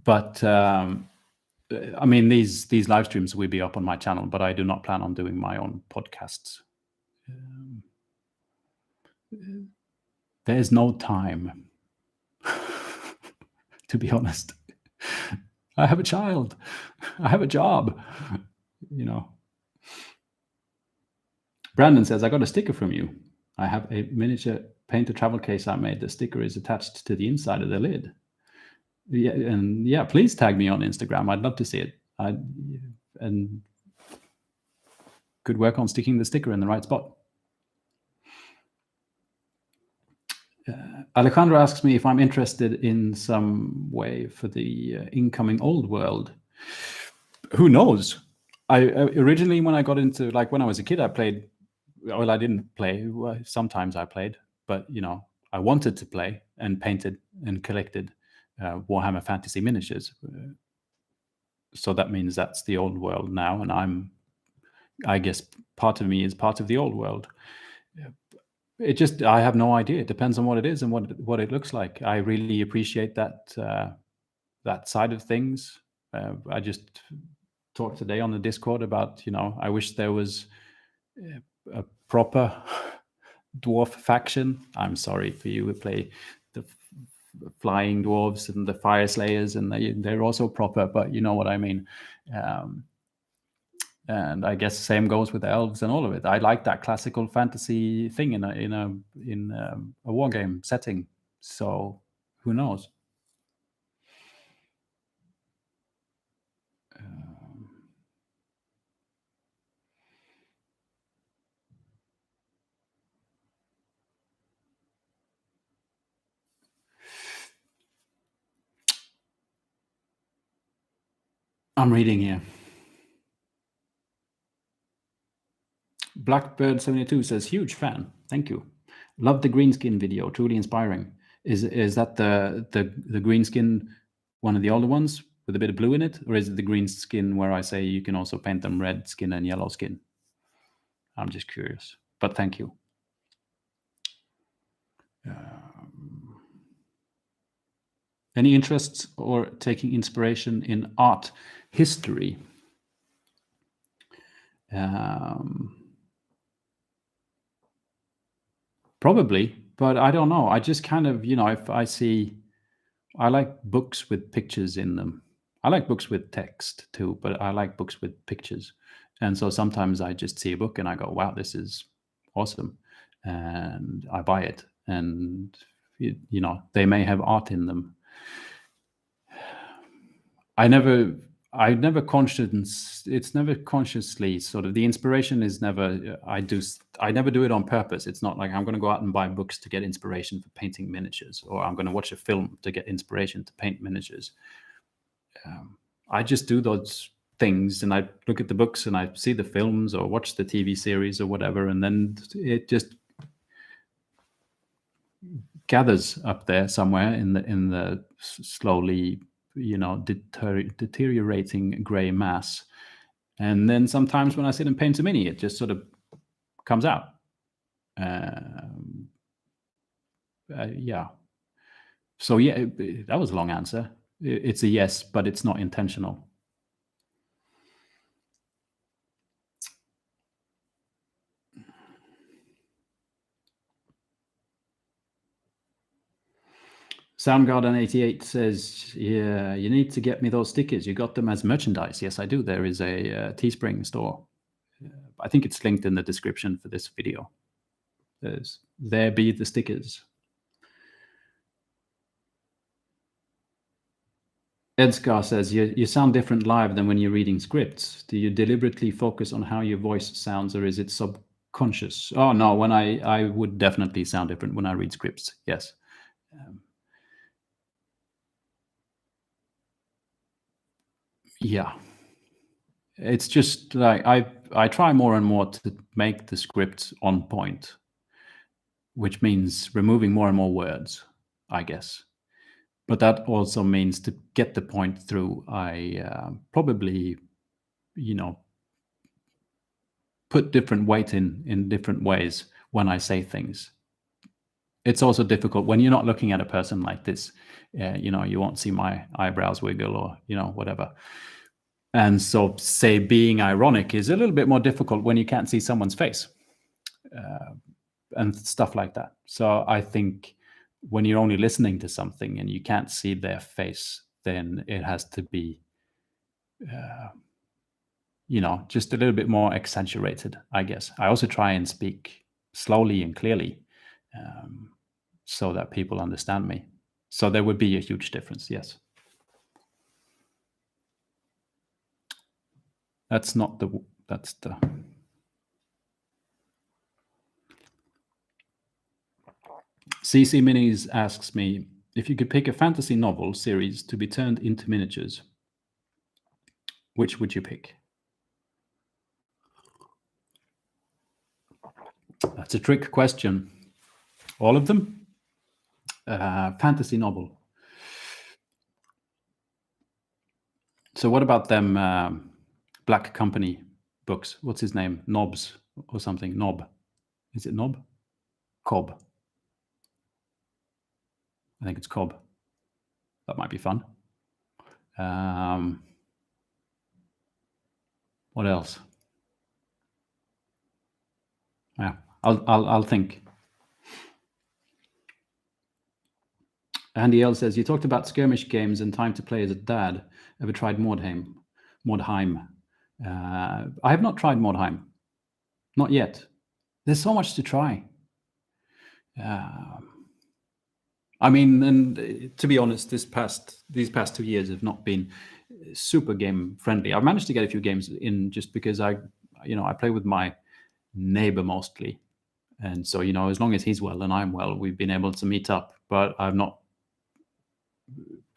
But I mean, these live streams will be up on my channel, but I do not plan on doing my own podcasts. There's no time. To be honest, I have a child, I have a job, you know. Brandon says, I got a sticker from you. I have a miniature painter travel case I made. The sticker is attached to the inside of the lid. Yeah, and yeah, please tag me on Instagram. I'd love to see it. And good work on sticking the sticker in the right spot. Alejandro asks me if I'm interested in some way for the incoming old world. Who knows? I originally, when I got into, like, when I was a kid, I played. Well, I didn't play. Sometimes I played, but you know, I wanted to play and painted and collected Warhammer Fantasy miniatures. So that means that's the old world now, and I'm I guess part of me is part of the old world. It just, I have no idea. It depends on what it is and what it looks like. I really appreciate that that side of things. I just talked today on the Discord about, I wish there was a proper dwarf faction. I'm sorry for you who play the flying dwarves and the fire slayers, and they're also proper, but you know what I mean. And I guess same goes with the elves and all of it. I like that classical fantasy thing in a war game setting. So who knows? I'm reading here. Blackbird72 says, huge fan. Thank you. Love the green skin video. Truly inspiring. Is that the green skin, one of the older ones with a bit of blue in it? Or is it the green skin where I say you can also paint them red skin and yellow skin? I'm just curious. But thank you. Any interests or taking inspiration in art history? Probably, but I don't know. I just kind of, if I see, I like books with pictures in them. I like books with text too, but I like books with pictures. And so sometimes I just see a book and I go, wow, this is awesome. And I buy it. And, they may have art in them. I never it's never consciously sort of, the inspiration is never, I never do it on purpose. It's not like I'm going to go out and buy books to get inspiration for painting miniatures, or I'm going to watch a film to get inspiration to paint miniatures. I just do those things, and I look at the books and I see the films or watch the TV series or whatever, and then it just gathers up there somewhere in the slowly, deteriorating gray mass. And then sometimes when I sit and paint a mini, it just sort of comes out. Yeah. So yeah, that was a long answer. It's a yes, but it's not intentional. Soundgarden88 says, yeah, you need to get me those stickers. You got them as merchandise. Yes, I do. There is a Teespring store. I think it's linked in the description for this video. There be the stickers. Edskar says, you sound different live than when you're reading scripts. Do you deliberately focus on how your voice sounds, or is it subconscious? Oh, no, when I would definitely sound different when I read scripts, yes. Yeah. It's just like, I try more and more to make the script on point, which means removing more and more words, I guess. But that also means to get the point through, I probably, put different weight in different ways when I say things. It's also difficult when you're not looking at a person like this. You won't see my eyebrows wiggle or, whatever. And so, say, being ironic is a little bit more difficult when you can't see someone's face and stuff like that. So I think when you're only listening to something and you can't see their face, then it has to be, just a little bit more accentuated, I guess. I also try and speak slowly and clearly so that people understand me. So there would be a huge difference, yes. That's the CC Minis asks me, if you could pick a fantasy novel series to be turned into miniatures, which would you pick? That's a trick question. All of them? Fantasy novel. So what about them Black Company books. What's his name? Knobs or something. Knob. Is it Knob? Cobb. I think it's Cobb. That might be fun. What else? Yeah, I'll think. Andy L says, you talked about skirmish games and time to play as a dad. Ever tried Mordheim? I have not tried Mordheim. Not yet. There's so much to try. I mean, and to be honest, these past 2 years have not been super game friendly. I've managed to get a few games in just because I play with my neighbor mostly, and so as long as he's well and I'm well, we've been able to meet up. But I've not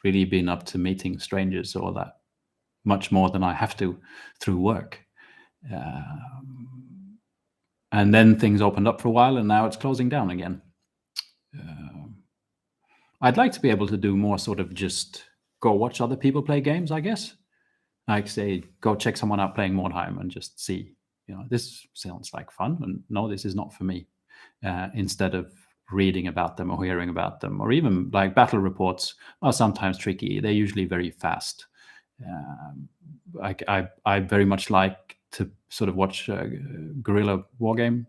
really been up to meeting strangers or that much more than I have to through work. And then things opened up for a while, and now it's closing down again. I'd like to be able to do more sort of just go watch other people play games, I guess. Like say, go check someone out playing Mordheim and just see, this sounds like fun, and no, this is not for me. Instead of reading about them or hearing about them, or even like battle reports are sometimes tricky. They're usually very fast. I very much like to sort of watch guerrilla wargame.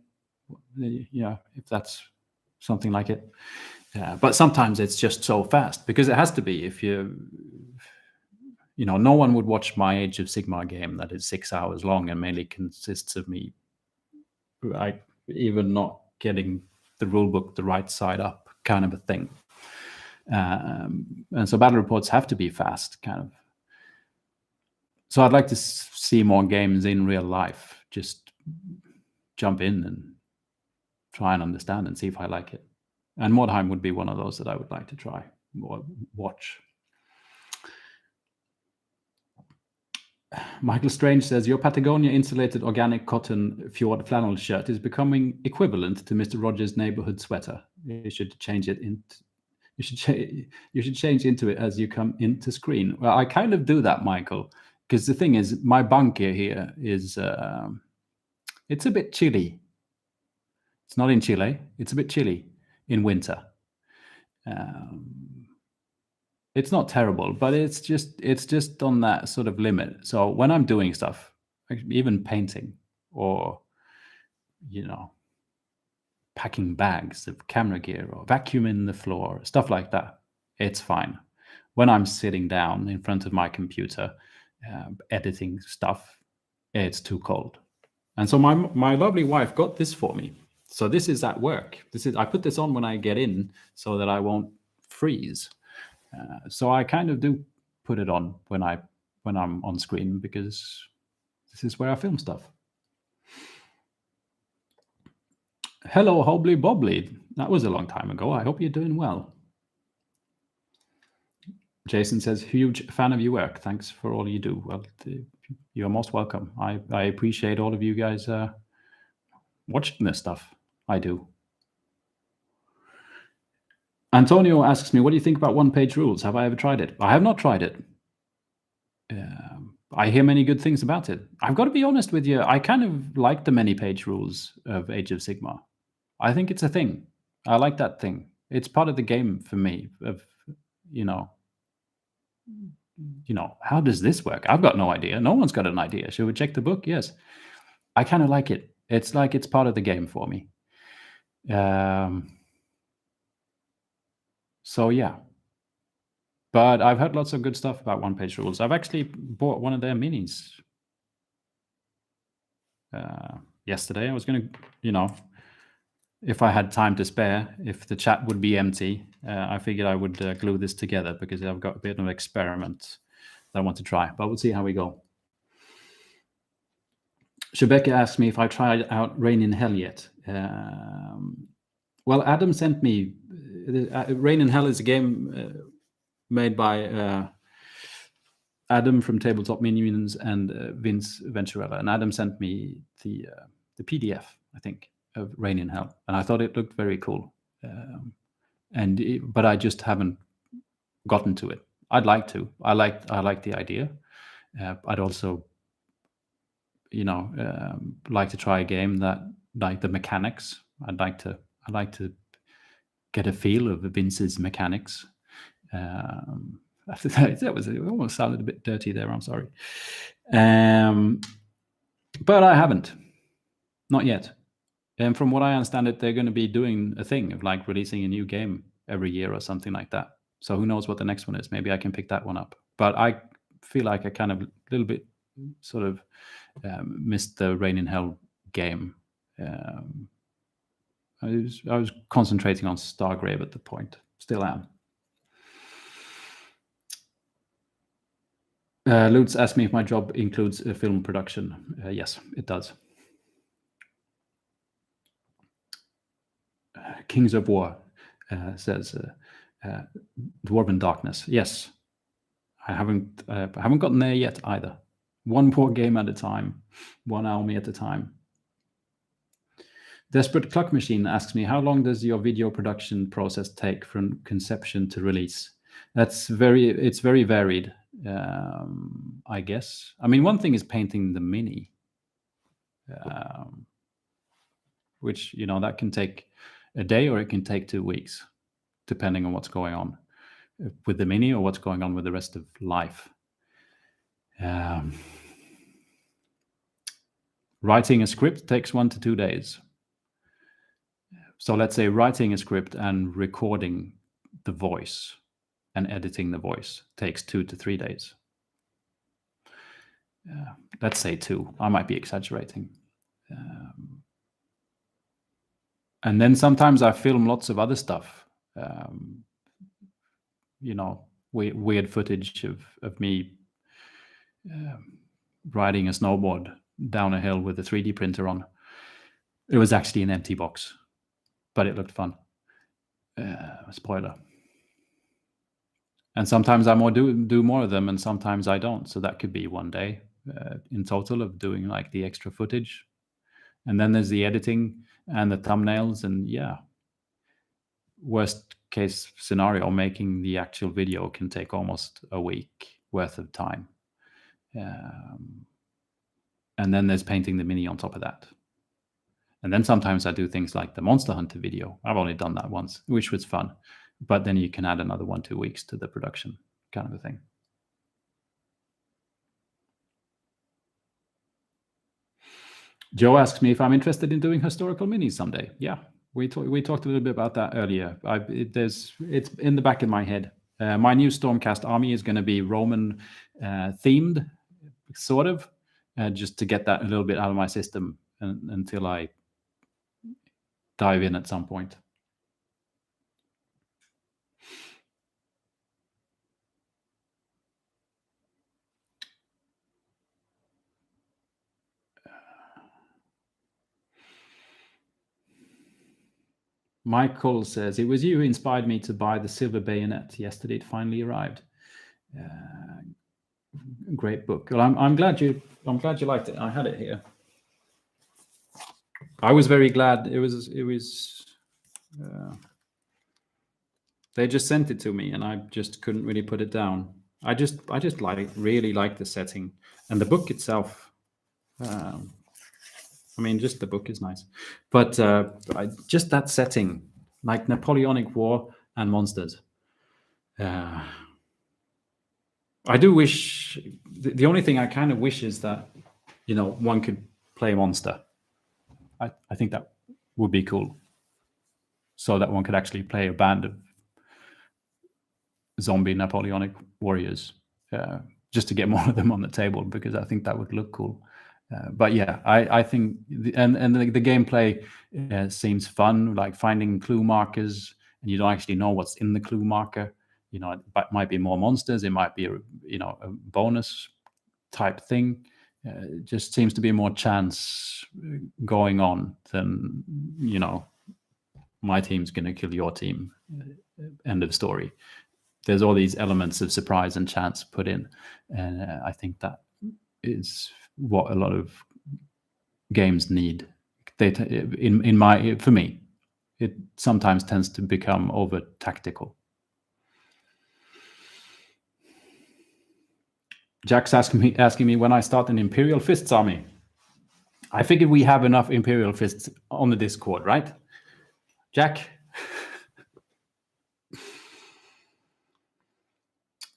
Yeah, if that's something like it. But sometimes it's just so fast because it has to be. If no one would watch my Age of Sigmar game that is 6 hours long and mainly consists of me, right, even not getting the rule book the right side up, kind of a thing. And so battle reports have to be fast, kind of. So I'd like to see more games in real life. Just jump in and try and understand and see if I like it. And Mordheim would be one of those that I would like to try or watch. Michael Strange says, your Patagonia insulated organic cotton fjord flannel shirt is becoming equivalent to Mr. Rogers' neighborhood sweater. You should change it you should change into it as you come into screen. Well, I kind of do that, Michael, because the thing is, my bunker here is it's a bit chilly. It's not in Chile. It's a bit chilly in winter. It's not terrible, but it's just on that sort of limit. So when I'm doing stuff, even painting or packing bags of camera gear or vacuuming the floor, stuff like that, it's fine. When I'm sitting down in front of my computer editing stuff, it's too cold. And so my lovely wife got this for me. So this is at work. I put this on when I get in so that I won't freeze. So I kind of do put it on when I'm on screen because this is where I film stuff. Hello, Hobbly Bobbly. That was a long time ago. I hope you're doing well. Jason says, huge fan of your work. Thanks for all you do. Well, you're most welcome. I appreciate all of you guys watching this stuff. I do. Antonio asks me, what do you think about one-page rules? Have I ever tried it? I have not tried it. I hear many good things about it. I've got to be honest with you. I kind of like the many-page rules of Age of Sigmar. I think it's a thing. I like that thing. It's part of the game for me. Of how does this work? I've got no idea. No one's got an idea. Should we check the book? Yes. I kind of like it. It's like it's part of the game for me. So yeah. But I've heard lots of good stuff about one-page rules. I've actually bought one of their minis yesterday. I was going to, if I had time to spare, if the chat would be empty, I figured I would glue this together because I've got a bit of an experiment that I want to try. But we'll see how we go. Shebeka asked me if I tried out Rain in Hell yet. Well, Adam sent me... Rain in Hell is a game... made by Adam from Tabletop Minions and Vince Venturella. And Adam sent me the PDF, I think, of Rain in Hell. And I thought it looked very cool. But I just haven't gotten to it. I'd like to. I like the idea. I'd also like to try a game that, like the mechanics. I'd like to get a feel of Vince's mechanics. It almost sounded a bit dirty there. I'm sorry, but I haven't, not yet. And from what I understand, they're going to be doing a thing of like releasing a new game every year or something like that. So who knows what the next one is? Maybe I can pick that one up. But I feel like I kind of a little bit sort of missed the Rain in Hell game. I was concentrating on Stargrave at the point. Still am. Lutz asked me if my job includes a film production. Yes, it does. Kings of War says Dwarven Darkness. Yes, I haven't gotten there yet either. One poor game at a time, one army at a time. Desperate Clock Machine asks me, how long does your video production process take from conception to release? It's very varied, I guess. I mean, one thing is painting the mini, which, that can take a day or it can take 2 weeks, depending on what's going on with the mini or what's going on with the rest of life. Writing a script takes 1 to 2 days. So let's say writing a script and recording the voice and editing the voice takes 2 to 3 days. Let's say 2. I might be exaggerating. And then sometimes I film lots of other stuff. Weird footage of me riding a snowboard down a hill with a 3D printer on. It was actually an empty box, but it looked fun. Spoiler. And sometimes I do more of them, and sometimes I don't. So that could be 1 day in total of doing like the extra footage. And then there's the editing and the thumbnails, and worst case scenario, making the actual video can take almost a week worth of time. And then there's painting the mini on top of that. And then sometimes I do things like the Monster Hunter video. I've only done that once, which was fun. But then you can add another 1-2 weeks to the production, kind of a thing. Joe asks me if I'm interested in doing historical minis someday. Yeah, we talked a little bit about that earlier. It's in the back of my head. My new Stormcast army is going to be Roman themed, sort of, just to get that a little bit out of my system until I dive in at some point. Michael says, it was you who inspired me to buy the Silver Bayonet. Yesterday it finally arrived. Great book. Well, I'm glad you liked it. I had it here. I was very glad. It was they just sent it to me, and I just couldn't really put it down. I just really like the setting and the book itself. I mean, just the book is nice, but just that setting, like Napoleonic War and monsters. I do wish. The only thing I kind of wish is that, one could play monster. I think that would be cool, so that one could actually play a band of zombie Napoleonic warriors, just to get more of them on the table, because I think that would look cool. But yeah, I think the gameplay seems fun, like finding clue markers, and you don't actually know what's in the clue marker. It might be more monsters, it might be a bonus type thing. It just seems to be more chance going on than my team's going to kill your team. End of story. There's all these elements of surprise and chance put in, and I think that is what a lot of games need. For me, it sometimes tends to become over tactical. Jack's asking me when I start an Imperial Fists army. I figured we have enough Imperial fists on the Discord, right? Jack?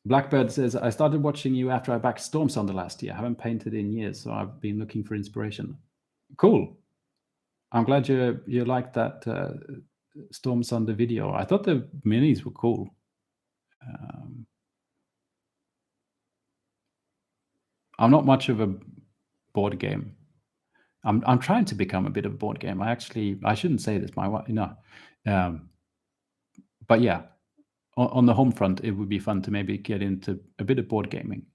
Blackbird says, I started watching you after I backed Stormsunder last year. I haven't painted in years, so I've been looking for inspiration. Cool. I'm glad you liked that Stormsunder video. I thought the minis were cool. I'm not much of a board game. I'm trying to become a bit of a board game. I shouldn't say this. My wife, but yeah, on the home front, it would be fun to maybe get into a bit of board gaming.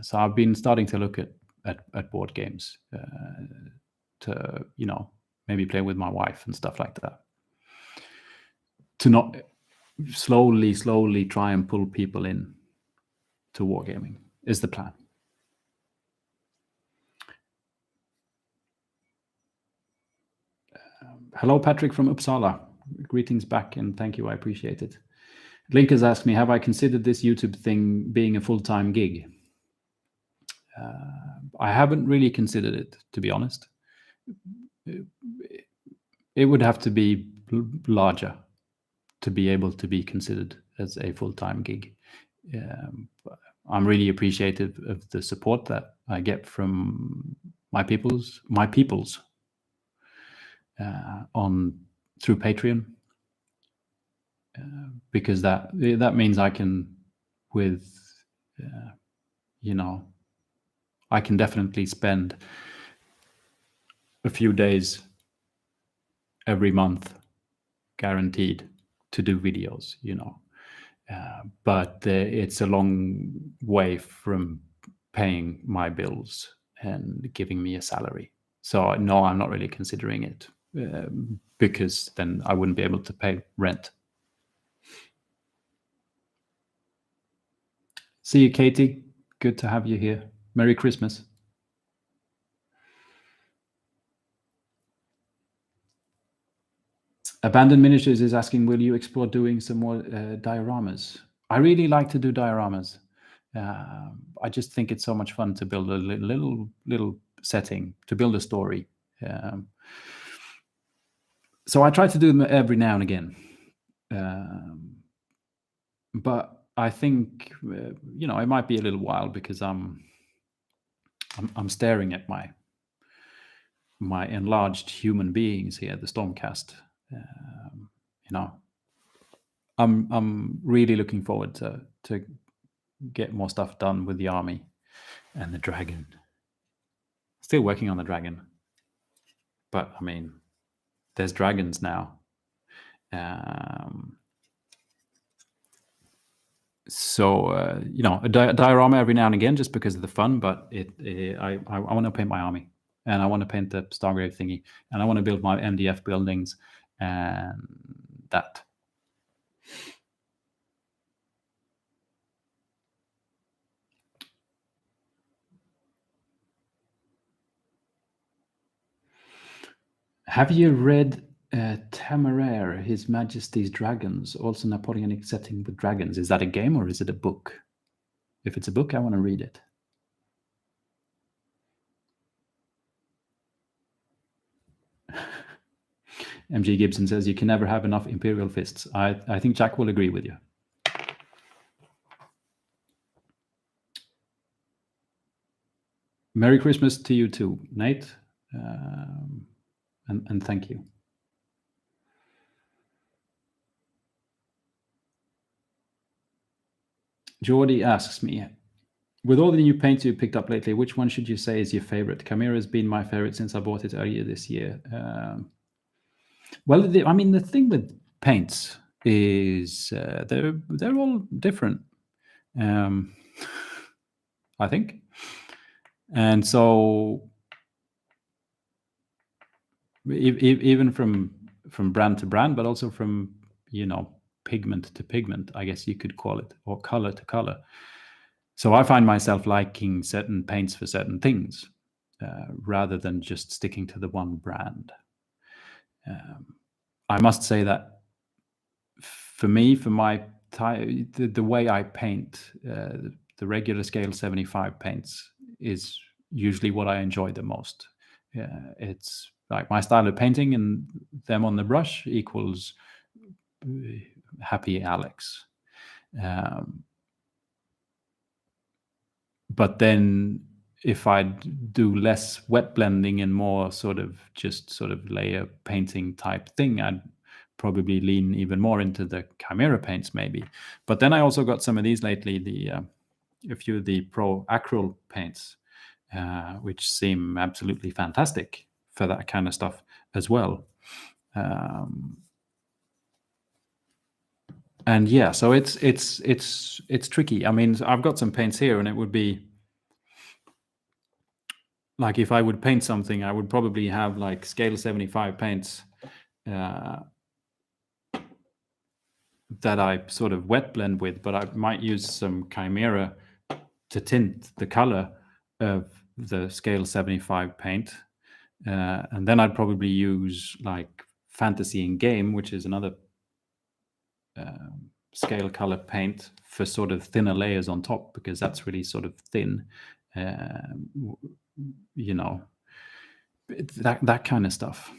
So I've been starting to look at board games to maybe play with my wife and stuff like that. To not slowly try and pull people in to wargaming is the plan. Hello, Patrick from Uppsala. Greetings back and thank you. I appreciate it. Link has asked me, have I considered this YouTube thing being a full-time gig? I haven't really considered it, to be honest. It would have to be larger to be able to be considered as a full-time gig. I'm really appreciative of the support that I get from my peoples through Patreon, because that means I can, I can definitely spend a few days every month guaranteed to do videos, but it's a long way from paying my bills and giving me a salary. So no, I'm not really considering it because then I wouldn't be able to pay rent. See you, Katie. Good to have you here. Merry Christmas. Abandoned Miniatures is asking, will you explore doing some more dioramas? I really like to do dioramas. I just think it's so much fun to build a little setting, to build a story. So I try to do them every now and again. But I think, it might be a little while because I'm staring at my enlarged human beings here, the Stormcast. I'm really looking forward to get more stuff done with the army and the dragon. Still working on the dragon, but I mean, there's dragons now. So a diorama every now and again, just because of the fun. But I want to paint my army, and I want to paint the Stargrave thingy, and I want to build my MDF buildings, and that. Have you read Temeraire, His Majesty's Dragons, also Napoleonic setting with dragons? Is that a game or is it a book? If it's a book, I want to read it. MG Gibson says, you can never have enough Imperial fists. I think Jack will agree with you. Merry Christmas to you too, Nate. And thank you. Jordy asks me, with all the new paints you picked up lately, which one should you say is your favorite? Chimera has been my favorite since I bought it earlier this year. Well, the thing with paints is they're all different, I think. And so even from brand to brand, but also from, pigment to pigment, I guess you could call it, or color to color. So I find myself liking certain paints for certain things rather than just sticking to the one brand. I must say that for me, for my the way I paint, the regular scale 75 paints is usually what I enjoy the most. it's like my style of painting and them on the brush equals happy Alex. But then if I do less wet blending and more sort of layer painting type thing, I'd probably lean even more into the Chimera paints maybe. But then I also got some of these lately, a few of the Pro Acryl paints, which seem absolutely fantastic for that kind of stuff as well. And yeah, so it's tricky. I mean, I've got some paints here, and it would be like if I would paint something, I would probably have like scale 75 paints that I sort of wet blend with, but I might use some Chimera to tint the color of the scale 75 paint. And then I'd probably use like Fantasy in Game, which is another scale color paint for sort of thinner layers on top, because that's really sort of thin, you know, that kind of stuff.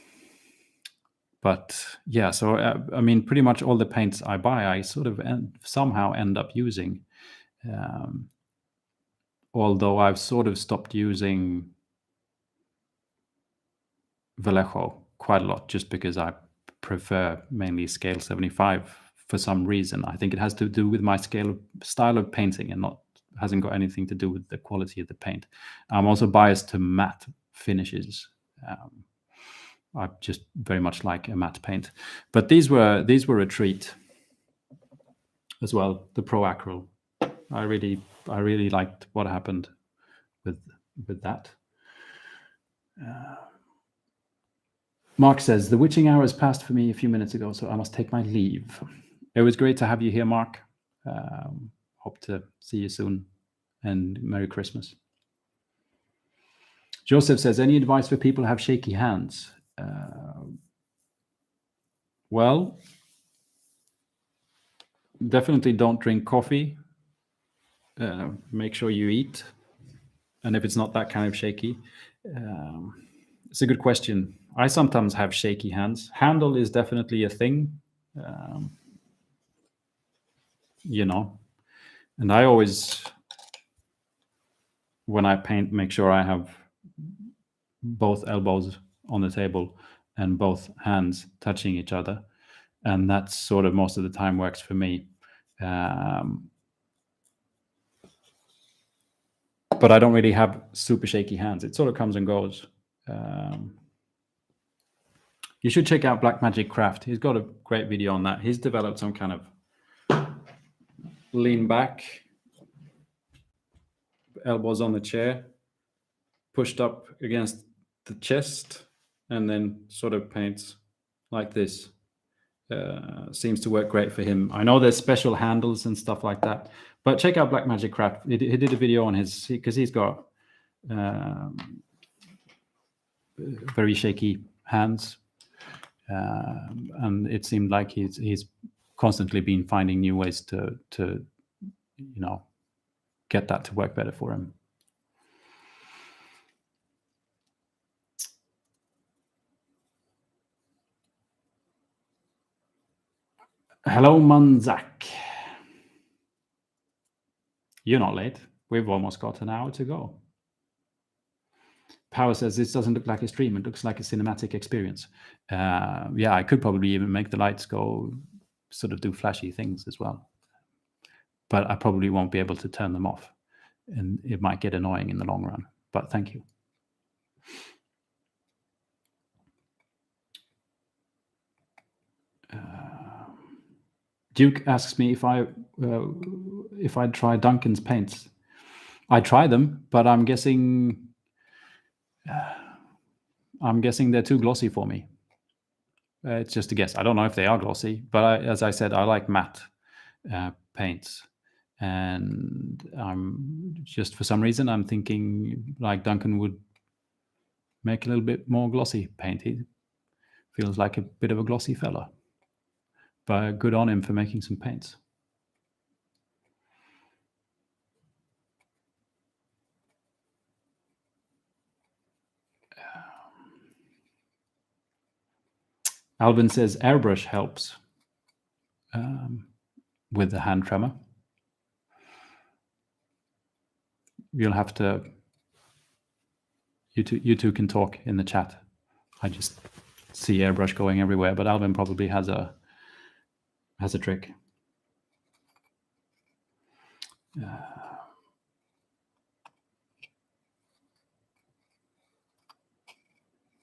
But yeah, so I mean, pretty much all the paints I buy, I sort of somehow end up using. Although I've sort of stopped using Vallejo quite a lot, just because I prefer mainly scale 75 for some reason. I think it has to do with my style of painting, and hasn't got anything to do with the quality of the paint. I'm also biased to matte finishes. I just very much like a matte paint. But these were a treat as well. The Pro Acryl, I really liked what happened with that. Mark says, the witching hour has passed for me a few minutes ago, so I must take my leave. It was great to have you here, Mark. Hope to see you soon, and Merry Christmas. Joseph says, any advice for people who have shaky hands? Well, definitely don't drink coffee. Make sure you eat. And if it's not that kind of shaky, it's a good question. I sometimes have shaky hands. Handle is definitely a thing, you know. And I always, when I paint, make sure I have both elbows on the table and both hands touching each other. And that's sort of most of the time works for me. But I don't really have super shaky hands. It sort of comes and goes. You should check out Black Magic Craft. He's got a great video on that. He's developed some kind of lean back, elbows on the chair, pushed up against the chest, and then sort of paints like this. Seems to work great for him. I know there's special handles and stuff like that, but check out Black Magic Craft. He did a video on his, because he's got very shaky hands, and it seemed like he's constantly been finding new ways to you know, get that to work better for him. Hello, Manzak. You're not late. We've almost got an hour to go. Power says this doesn't look like a stream. It looks like a cinematic experience. Yeah, I could probably even make the lights go, sort of do flashy things as well. But I probably won't be able to turn them off. And it might get annoying in the long run. But thank you. Duke asks me if I'd try Duncan's paints. I try them, but I'm guessing they're too glossy for me. It's just a guess. I don't know if they are glossy, but as I said, I like matte paints, and I'm just, for some reason, I'm thinking like Duncan would make a little bit more glossy paint. He feels like a bit of a glossy fella. But good on him for making some paints. Alvin says airbrush helps with the hand tremor. You'll have to. You two can talk in the chat. I just see airbrush going everywhere, but Alvin probably has a trick.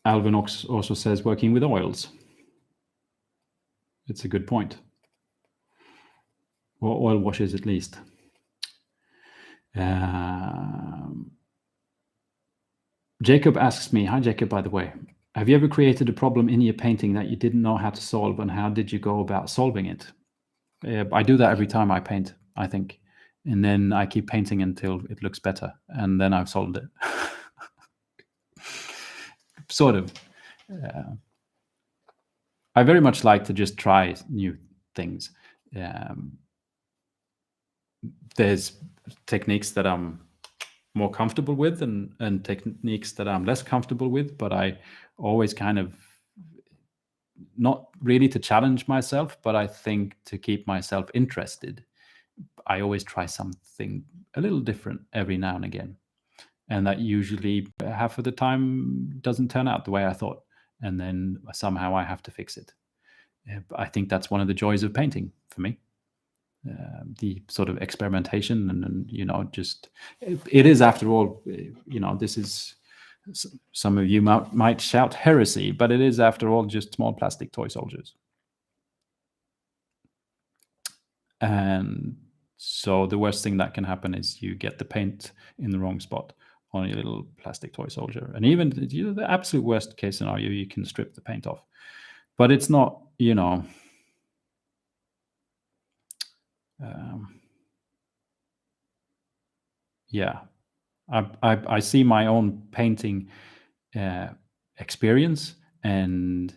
Alvin also says working with oils. It's a good point. Or oil washes at least. Jacob asks me, hi Jacob, by the way, have you ever created a problem in your painting that you didn't know how to solve, and how did you go about solving it? I do that every time I paint, I think. And then I keep painting until it looks better, and then I've solved it. Sort of. I very much like to just try new things. There's techniques that I'm more comfortable with, and techniques that I'm less comfortable with, but I always kind of, not really to challenge myself, but I think to keep myself interested, I always try something a little different every now and again. And that usually half of the time doesn't turn out the way I thought. And then somehow I have to fix it. I think that's one of the joys of painting for me. The sort of experimentation and just, it is, after all, this is, some of you might shout heresy, but it is, after all, just small plastic toy soldiers. And so the worst thing that can happen is you get the paint in the wrong spot on your little plastic toy soldier. And even the absolute worst case scenario, you can strip the paint off. But it's not, yeah. I see my own painting experience and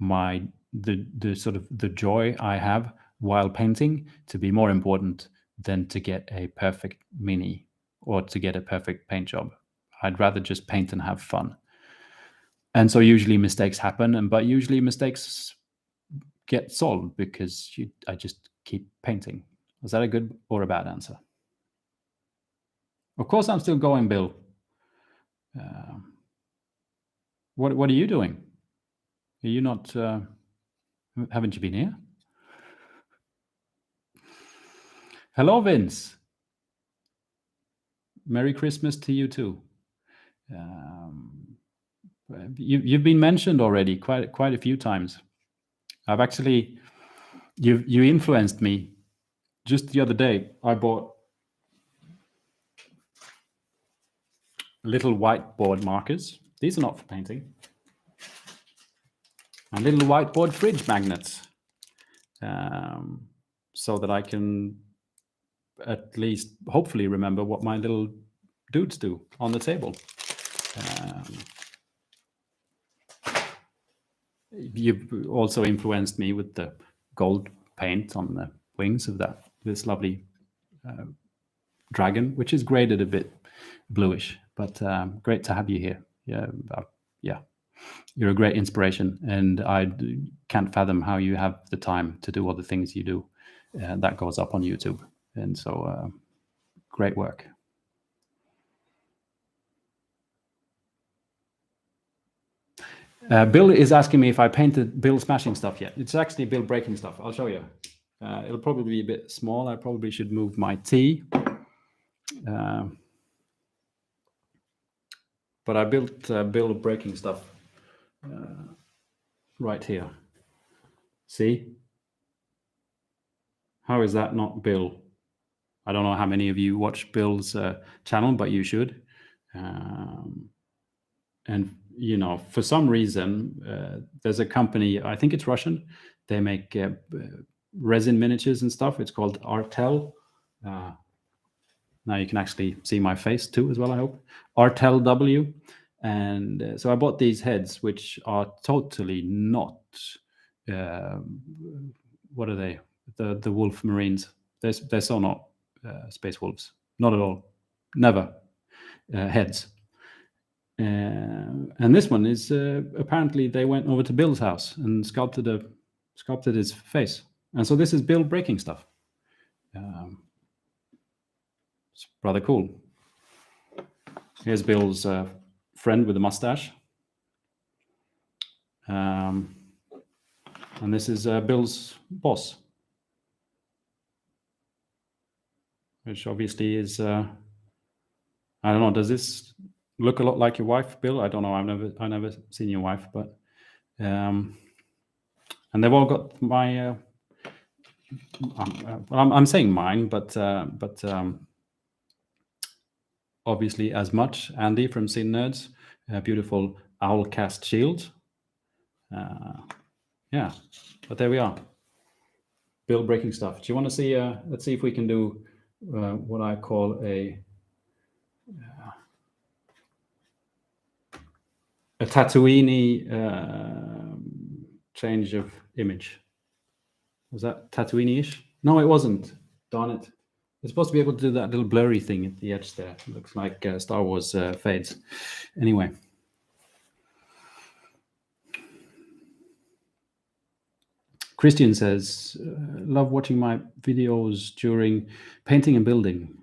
the sort of the joy I have while painting to be more important than to get a perfect mini or to get a perfect paint job. I'd rather just paint and have fun. And so usually mistakes happen, but usually mistakes get solved because I just keep painting. Was that a good or a bad answer? Of course I'm still going, Bill. What are you doing? Are you not, haven't you been here? Hello, Vince. Merry Christmas to you too. You've been mentioned already quite a few times. I've actually, you influenced me. Just the other day, I bought little whiteboard markers. These are not for painting. And little whiteboard fridge magnets, so that I can at least hopefully remember what my little dudes do on the table. You've also influenced me with the gold paint on the wings of this lovely dragon, which is graded a bit bluish, but great to have you here. Yeah, you're a great inspiration, and I can't fathom how you have the time to do all the things you do. That goes up on YouTube, and so great work. Bill is asking me if I painted Bill smashing stuff yet. It's actually Bill breaking stuff. I'll show you. It'll probably be a bit small. I probably should move my tea. But I built Bill breaking stuff right here. See? How is that not Bill? I don't know how many of you watch Bill's channel, but you should. And, for some reason, there's a company, I think it's Russian. They make resin miniatures and stuff. It's called Artel. Now you can actually see my face too as well, I hope. Artel W. And so I bought these heads, which are totally not, what are they? The wolf marines. They're so not space wolves. Not at all. Never. Heads. And this one is apparently they went over to Bill's house and sculpted his face. And so this is Bill breaking stuff. It's rather cool. Here's Bill's friend with a mustache. And this is Bill's boss, which obviously is, I don't know, does this look a lot like your wife, Bill? I don't know. I've never seen your wife, but and they've all got my. I'm saying mine, but obviously as much Andy from Sin Nerds, beautiful Owlcast shield. Yeah, but there we are. Bill breaking stuff. Do you want to see? Let's see if we can do what I call a Tatooine change of image. Was that Tatooine-ish? No, it wasn't. Darn it. It's supposed to be able to do that little blurry thing at the edge there. It looks like Star Wars fades. Anyway. Christian says, love watching my videos during painting and building.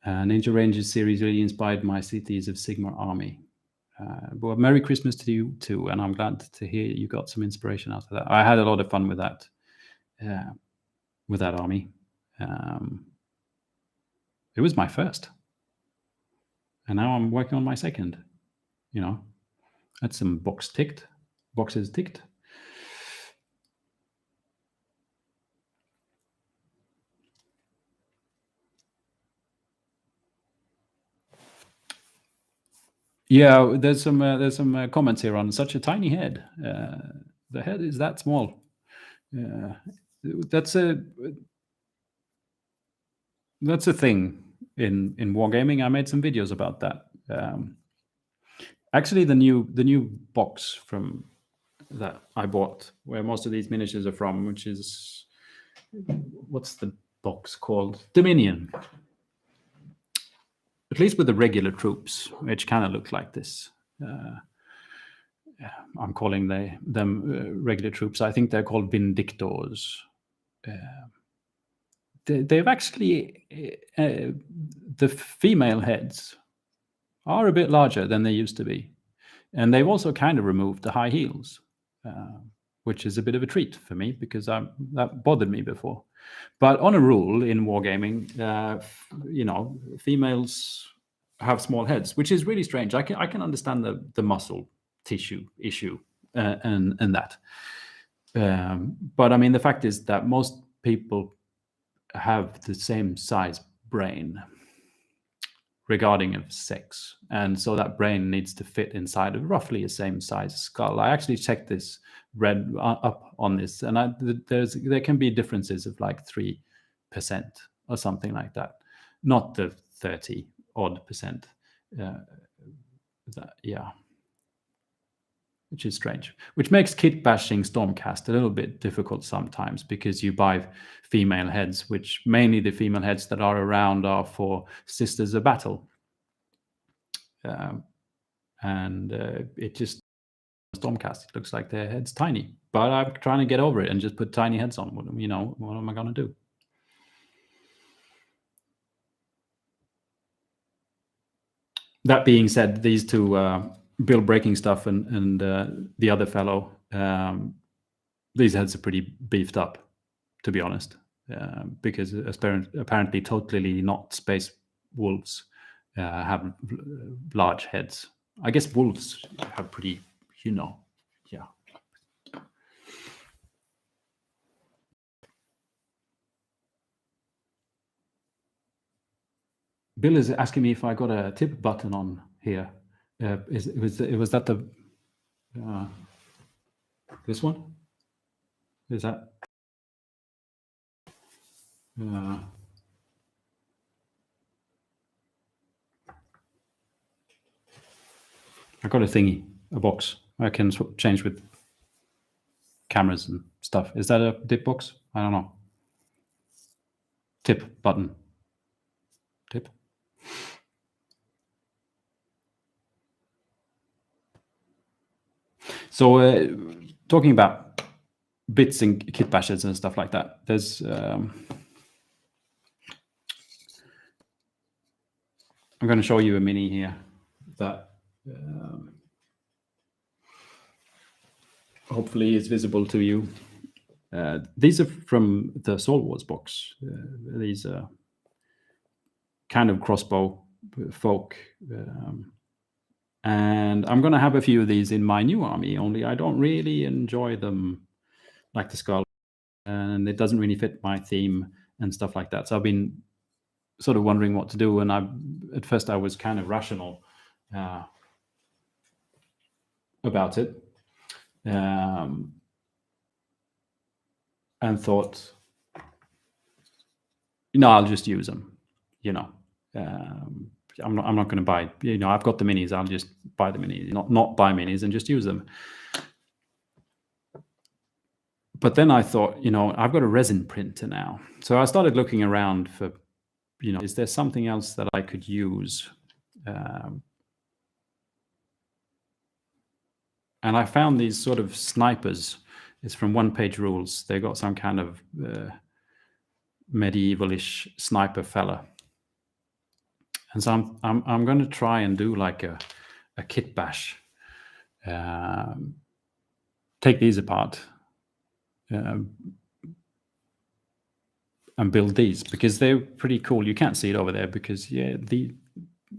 Ninja Rangers series really inspired my Cities of Sigma army. Well, Merry Christmas to you too, and I'm glad to hear you got some inspiration out of that. I had a lot of fun with that army. It was my first, and now I'm working on my second. You know, that's some boxes ticked. Yeah, there's some comments here on such a tiny head. The head is that small. That's a thing in wargaming. I made some videos about that. Actually, the new box from that I bought, where most of these miniatures are from, which is, what's the box called? Dominion. At least with the regular troops, which kind of look like this. I'm calling them regular troops. I think they're called Vindictors. They've actually, the female heads are a bit larger than they used to be. And they've also kind of removed the high heels, which is a bit of a treat for me because that bothered me before. But on a rule in wargaming, females have small heads, which is really strange. I can understand the muscle tissue issue and that. But I mean, the fact is that most people have the same size brain regarding of sex, and so that brain needs to fit inside of roughly the same size skull. I actually checked this, read up on this, and there can be differences of like 3% or something like that, not the 30 odd percent. Which is strange, which makes kit bashing Stormcast a little bit difficult sometimes, because you buy female heads, which mainly the female heads that are around are for Sisters of Battle. And it just, Stormcast, it looks like their head's tiny. But I'm trying to get over it and just put tiny heads on. What am I going to do? That being said, these two, Bill breaking stuff and the other fellow, these heads are pretty beefed up, to be honest, because apparently totally not space wolves have large heads. I guess wolves have pretty, yeah. Bill is asking me if I got a tip button on here. Was that the this one? Is that? I got a thingy, a box. I can change with cameras and stuff. Is that a tip box? I don't know. Tip button. Tip. So talking about bits and kit bashes and stuff like that, there's I'm going to show you a mini here that hopefully is visible to you. These are from the Soul Wars box. These are kind of crossbow folk. And I'm going to have a few of these in my new army, only I don't really enjoy them like the skull. And it doesn't really fit my theme and stuff like that. So I've been sort of wondering what to do. And at first I was kind of rational about it. And thought, I'll just use them, I'm not going to buy, I've got the minis, I'll just buy the minis, not buy minis and just use them. But then I thought, I've got a resin printer now. So I started looking around for, is there something else that I could use? And I found these sort of snipers. It's from One Page Rules. They got some kind of medievalish sniper fella. And so I'm going to try and do like a kit bash. Take these apart and build these, because they're pretty cool. You can't see it over there because the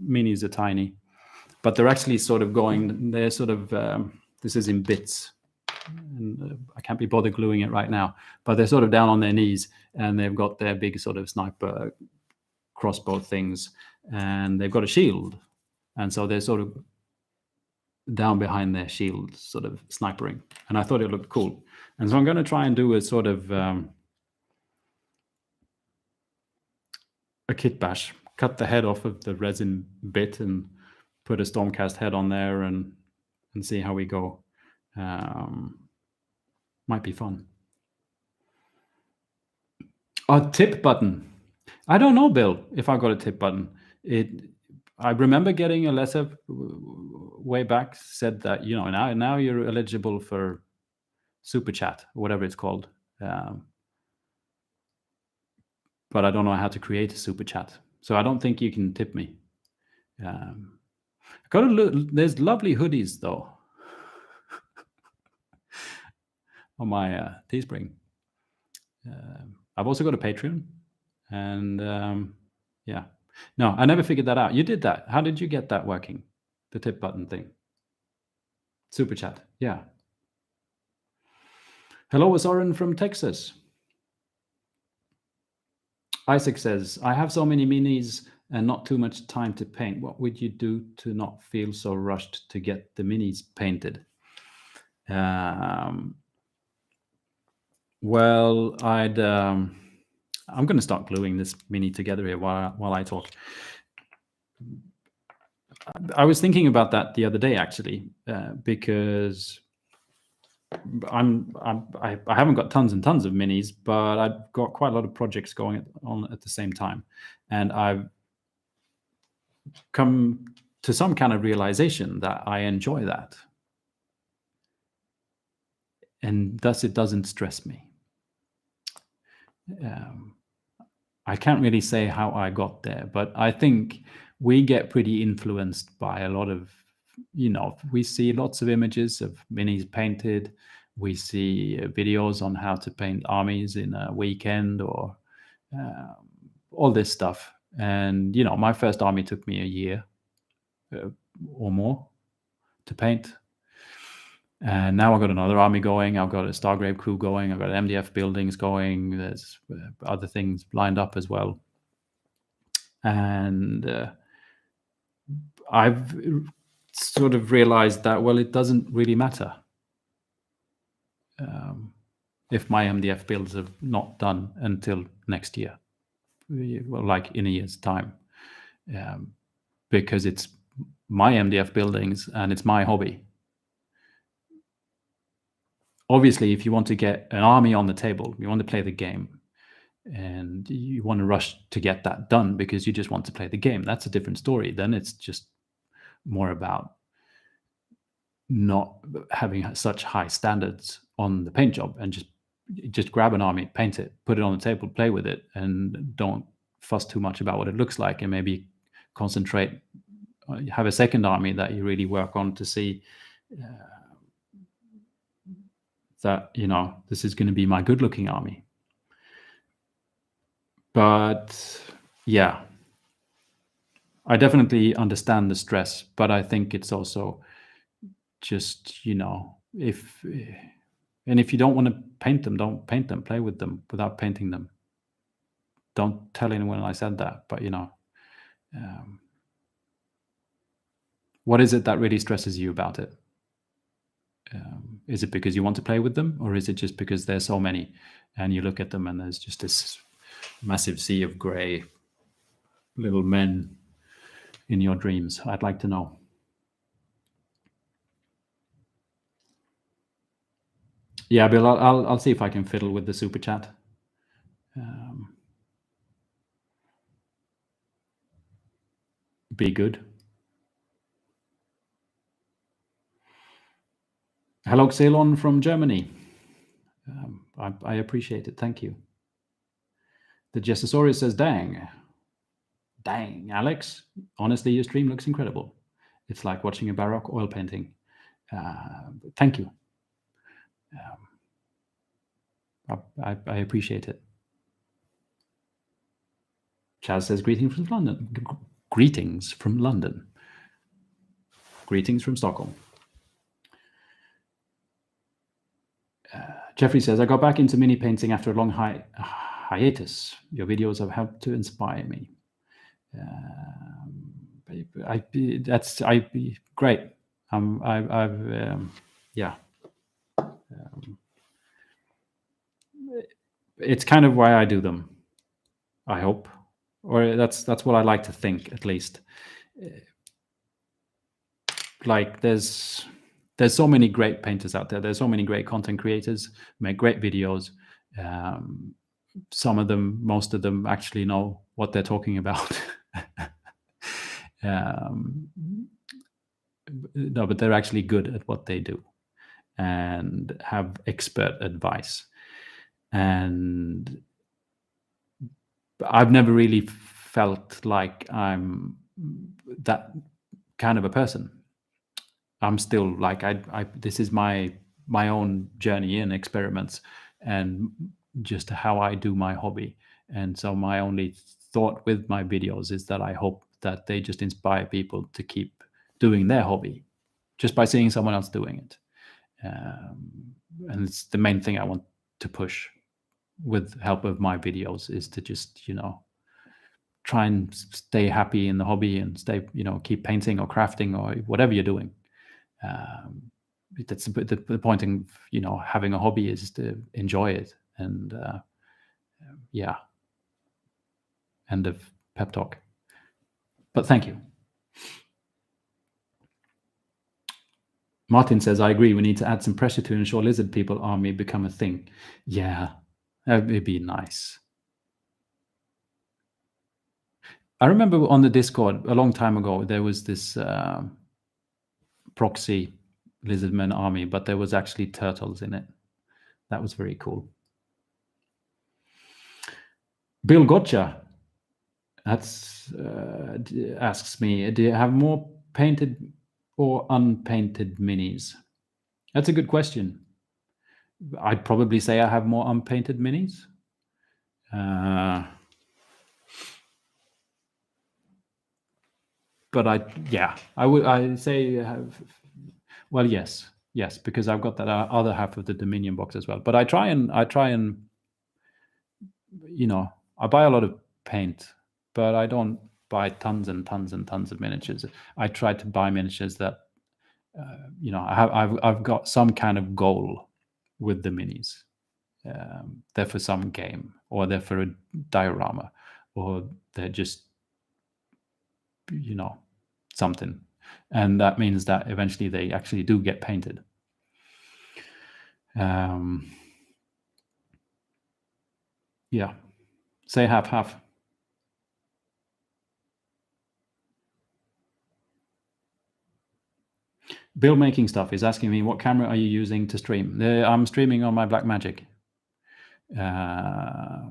minis are tiny, but they're actually sort of going. They're sort of this is in bits, and I can't be bothered gluing it right now. But they're sort of down on their knees, and they've got their big sort of sniper crossbow things, and they've got a shield, and so they're sort of down behind their shield, sort of snipering. And I thought it looked cool, and so I'm going to try and do a sort of a kit bash. Cut the head off of the resin bit and put a Stormcast head on there, and see how we go. Might be fun. A tip button. I don't know, Bill, if I got a tip button. I remember getting a letter way back, said that, now you're eligible for super chat, or whatever it's called. But I don't know how to create a super chat. So I don't think you can tip me. There's lovely hoodies, though, on my Teespring. I've also got a Patreon. And yeah. No, I never figured that out. You did that. How did you get that working? The tip button thing. Super chat. Yeah. Hello, it's Oren from Texas. Isaac says, I have so many minis and not too much time to paint. What would you do to not feel so rushed to get the minis painted? Well, I'm going to start gluing this mini together here while I talk. I was thinking about that the other day, actually, because I haven't got tons and tons of minis, but I've got quite a lot of projects going on at the same time, and I've come to some kind of realization that I enjoy that, and thus it doesn't stress me. I can't really say how I got there, but I think we get pretty influenced by a lot of, we see lots of images of minis painted. We see videos on how to paint armies in a weekend, or all this stuff. And, my first army took me a year or more to paint. And now I've got another army going. I've got a Stargrave crew going. I've got MDF buildings going. There's other things lined up as well. And I've sort of realized that, well, it doesn't really matter if my MDF builds are not done until next year, well, like in a year's time, because it's my MDF buildings and it's my hobby. Obviously, if you want to get an army on the table, you want to play the game, and you want to rush to get that done because you just want to play the game, that's a different story. Then it's just more about not having such high standards on the paint job, and just grab an army, paint it, put it on the table, play with it, and don't fuss too much about what it looks like, and maybe concentrate, have a second army that you really work on to see that, this is going to be my good looking army. But yeah, I definitely understand the stress, but I think it's also just, if you don't want to paint them, don't paint them, play with them without painting them. Don't tell anyone I said that, but what is it that really stresses you about it? Is it because you want to play with them, or is it just because there's so many and you look at them and there's just this massive sea of gray little men in your dreams? I'd like to know. Yeah, Bill, I'll see if I can fiddle with the super chat. Be good. Hello, Ceylon from Germany. I appreciate it. Thank you. The Jessosaurus says, dang, Alex. Honestly, your stream looks incredible. It's like watching a Baroque oil painting. Thank you. I appreciate it. Chaz says, greetings from London. Greetings from London. Greetings from Stockholm. Jeffrey says, I got back into mini painting after a long hiatus. Your videos have helped to inspire me. Great. Yeah. It's kind of why I do them, I hope, or that's what I like to think, at least. Like there's so many great painters out there. There's so many great content creators, make great videos. Some of them, most of them, actually know what they're talking about. No, but they're actually good at what they do and have expert advice. And I've never really felt like I'm that kind of a person. I'm still like, this is my own journey and experiments and just how I do my hobby. And so my only thought with my videos is that I hope that they just inspire people to keep doing their hobby just by seeing someone else doing it. And it's the main thing I want to push with help of my videos, is to just, try and stay happy in the hobby and stay, keep painting or crafting or whatever you're doing. That's the point in, having a hobby is to enjoy it. And yeah, end of pep talk. But thank you. Martin says, I agree. We need to add some pressure to ensure lizard people army become a thing. Yeah, that'd be nice. I remember on the Discord a long time ago, there was this proxy lizardman army, but there was actually turtles in it. That was very cool. Bill Gotcha asks me, do you have more painted or unpainted minis? That's a good question. I'd probably say I have more unpainted minis. But I would say well, yes, because I've got that other half of the Dominion box as well. But I try and I buy a lot of paint, but I don't buy tons and tons and tons of miniatures. I try to buy miniatures that I've got some kind of goal with the minis. They're for some game, or they're for a diorama, or they're just something, and that means that eventually they actually do get painted. Yeah, say half. Bill Making Stuff is asking me, what camera are you using to stream? I'm streaming on my Blackmagic. I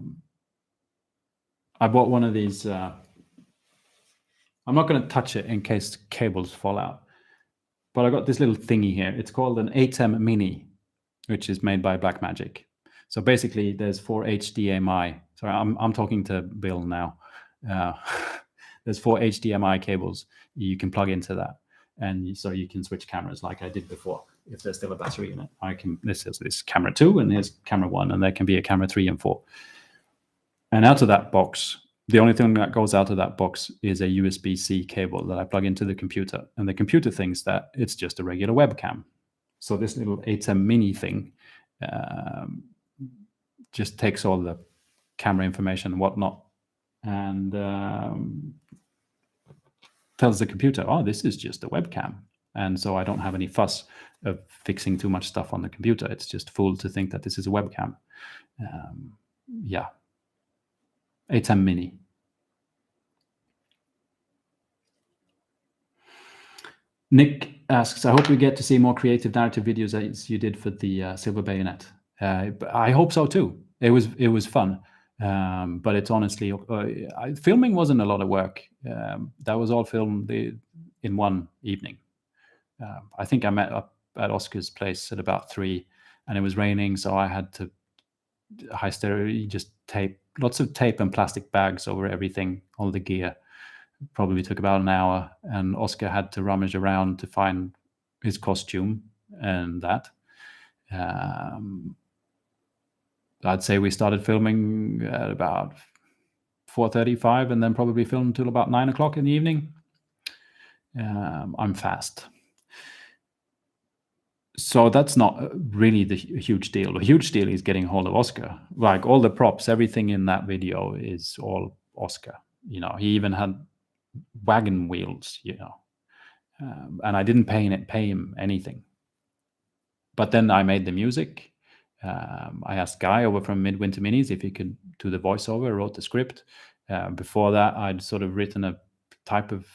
bought one of these. I'm not going to touch it in case cables fall out. But I got this little thingy here. It's called an ATEM Mini, which is made by Blackmagic. So basically, there's 4 HDMI. Sorry, I'm talking to Bill now. There's 4 HDMI cables you can plug into that, and so you can switch cameras like I did before. If there's still a battery in it, I can. This is this camera 2, and here's camera 1, and there can be a camera 3 and 4. And out of that box, the only thing that goes out of that box is a USB-C cable that I plug into the computer, and the computer thinks that it's just a regular webcam. So this little ATEM Mini thing just takes all the camera information and whatnot, and tells the computer, oh, this is just a webcam. And so I don't have any fuss of fixing too much stuff on the computer. It's just fooled to think that this is a webcam. Yeah. ATEM Mini. Nick asks, I hope we get to see more creative narrative videos as you did for the Silver Bayonet. I hope so too. It was fun. But it's honestly, filming wasn't a lot of work. That was all filmed in one evening. I think I met up at Oscar's place at about 3, and it was raining, so I had to just tape, lots of tape and plastic bags over everything, all the gear. Probably took about an hour, and Oscar had to rummage around to find his costume and that. I'd say we started filming at about 4:35, and then probably filmed till about 9 o'clock in the evening. I'm fast. So that's not really the huge deal. The huge deal is getting hold of Oscar. Like all the props, everything in that video is all Oscar. You know, he even had wagon wheels, you know, and I didn't pay him anything. But then I made the music. I asked Guy over from Midwinter Minis if he could do the voiceover, wrote the script. Before that, I'd sort of written a type of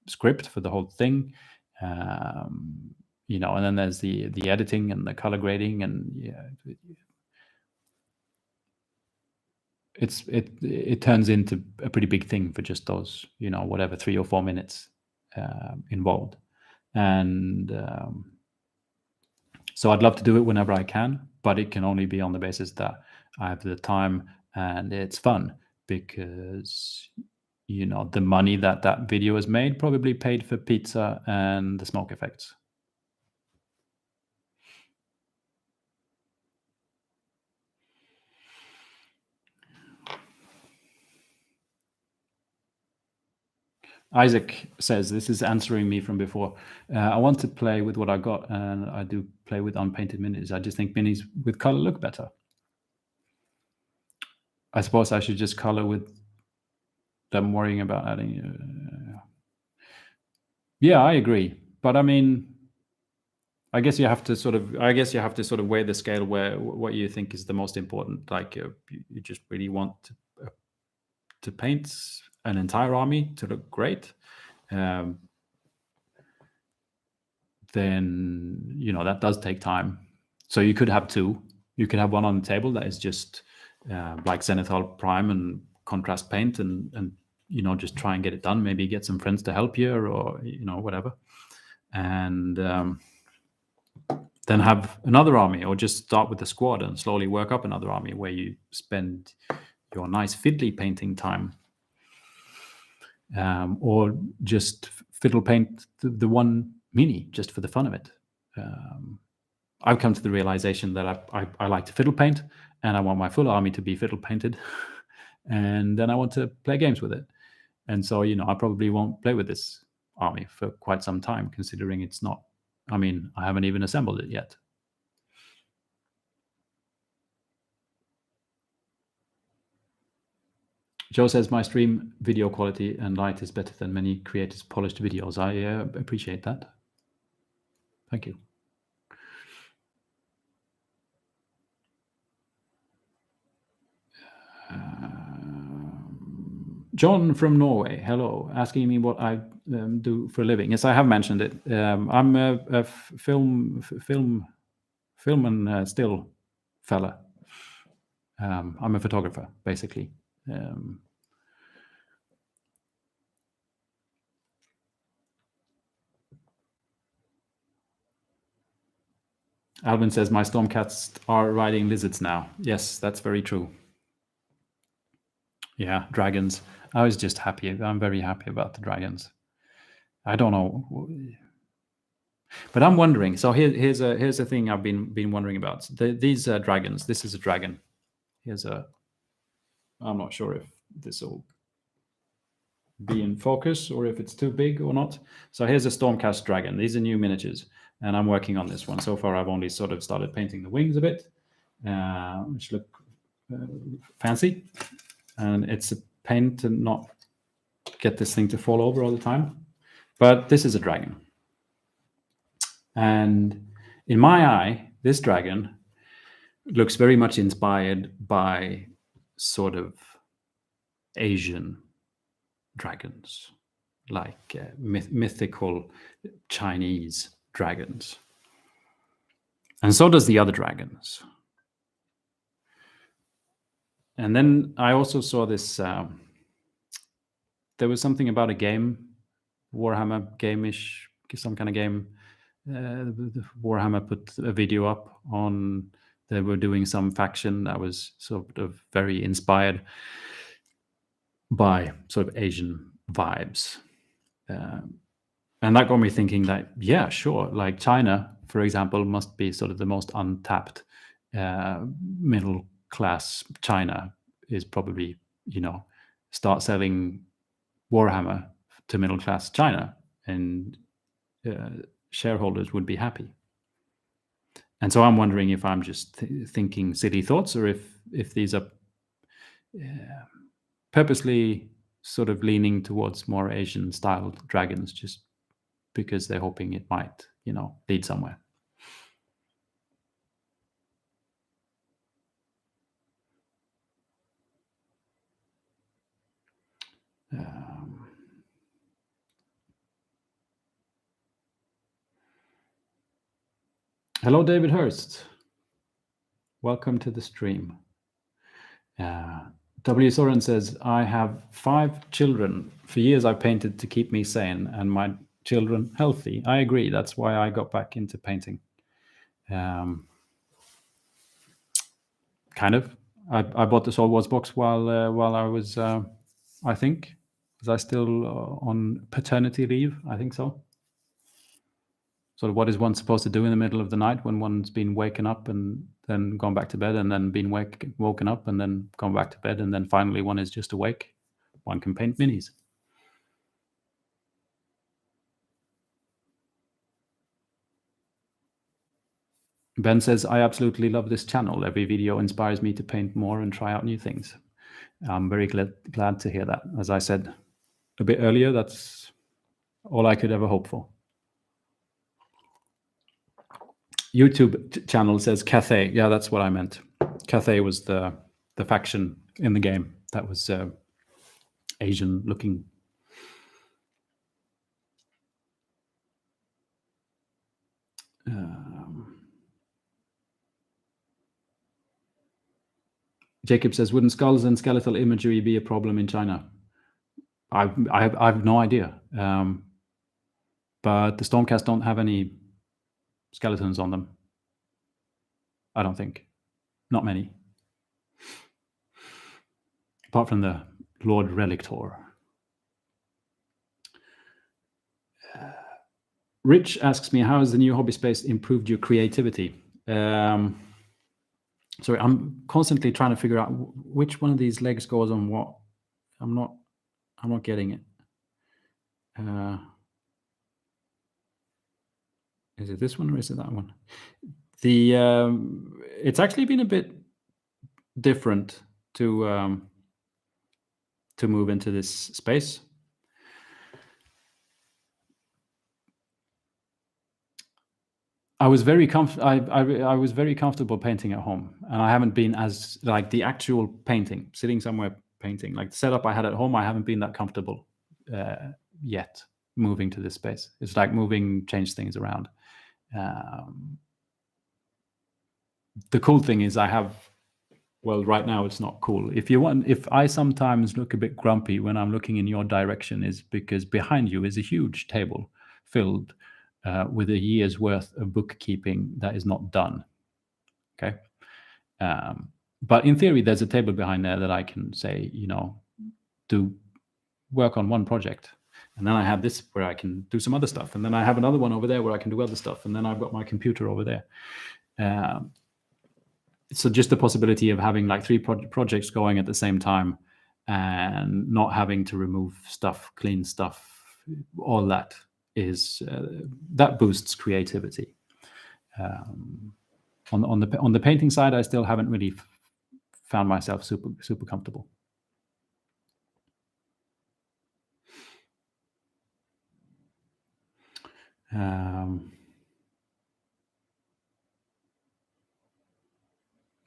script for the whole thing. You know, and then there's the editing and the color grading, and yeah, it turns into a pretty big thing for just those, you know, whatever 3 or 4 minutes involved. And so I'd love to do it whenever I can, but it can only be on the basis that I have the time and it's fun, because, you know, the money that video has made probably paid for pizza and the smoke effects. Isaac says, this is answering me from before. I want to play with what I got, and I do play with unpainted minis. I just think minis with color look better. I suppose I should just color with them worrying about adding. Yeah, I agree. But I mean, I guess you have to sort of weigh the scale where what you think is the most important. Like you just really want to paint an entire army to look great. Then, you know, that does take time. So you could have 2. You could have one on the table that is just like Zenithal Prime and contrast paint, and you know, just try and get it done. Maybe get some friends to help you, or you know, whatever. And then have another army, or just start with the squad and slowly work up another army where you spend your nice fiddly painting time, or just fiddle paint the one mini just for the fun of it. I've come to the realization that I like to fiddle paint, and I want my full army to be fiddle painted, and then I want to play games with it. And so, you know, I probably won't play with this army for quite some time, considering it's not, I mean, I haven't even assembled it yet. Joe says, my stream video quality and light is better than many creators' polished videos. I appreciate that. Thank you. John from Norway, hello, asking me what I do for a living. Yes, I have mentioned it. I'm a film and still fella. I'm a photographer, basically. Alvin says my Stormcasts are riding lizards now. Yes, that's very true. Yeah, dragons. I was just happy. I'm very happy about the dragons. I don't know, but I'm wondering. So here's a thing I've been wondering about. These dragons. This is a dragon. I'm not sure if this will be in focus or if it's too big or not. So here's a Stormcast Dragon. These are new miniatures, and I'm working on this one. So far, I've only sort of started painting the wings a bit, which look fancy. And it's a pain to not get this thing to fall over all the time. But this is a dragon. And in my eye, this dragon looks very much inspired by sort of Asian dragons, like mythical Chinese dragons. And so does the other dragons. And then I also saw this, there was something about a game, Warhammer game-ish, some kind of game. Warhammer put a video up on, they were doing some faction that was sort of very inspired by sort of Asian vibes. And that got me thinking that, yeah, sure, like China, for example, must be sort of the most untapped middle class. China is probably, start selling Warhammer to middle class China, and shareholders would be happy. And so I'm wondering if I'm just thinking silly thoughts, or if these are purposely sort of leaning towards more Asian styled dragons just because they're hoping it might, lead somewhere. Hello, David Hurst. Welcome to the stream. W. Soren says, I have 5 children. For years I've painted to keep me sane and my children healthy. I agree. That's why I got back into painting. Kind of. I bought the Soul Wars box while I was, I think, was I still on paternity leave? I think so. Sort of what is one supposed to do in the middle of the night when one's been waken up and then gone back to bed and then been woken up and then gone back to bed and then finally one is just awake? One can paint minis. Ben says, I absolutely love this channel. Every video inspires me to paint more and try out new things. I'm very glad to hear that. As I said a bit earlier, that's all I could ever hope for. YouTube channel says Cathay. Yeah, that's what I meant. Cathay was the faction in the game that was Asian looking. Jacob says, wouldn't skulls and skeletal imagery be a problem in China? I have no idea. But the Stormcast don't have any skeletons on them. I don't think. Not many. Apart from the Lord Relictor. Rich asks me, how has the new hobby space improved your creativity? Sorry, I'm constantly trying to figure out which one of these legs goes on what. I'm not getting it. Is it this one or is it that one? It's actually been a bit different to move into this space. I was very I was very comfortable painting at home, and I haven't been as like the actual painting, sitting somewhere painting. Like the setup I had at home, I haven't been that comfortable yet moving to this space. It's like change things around. The cool thing is I have, well, right now it's not cool. If I sometimes look a bit grumpy when I'm looking in your direction, is because behind you is a huge table filled with a year's worth of bookkeeping that is not done. Okay. But in theory, there's a table behind there that I can say, do work on one project. And then I have this where I can do some other stuff. And then I have another one over there where I can do other stuff. And then I've got my computer over there. So just the possibility of having like 3 projects going at the same time and not having to remove stuff, clean stuff, all that is that boosts creativity. On the painting side, I still haven't really found myself super comfortable.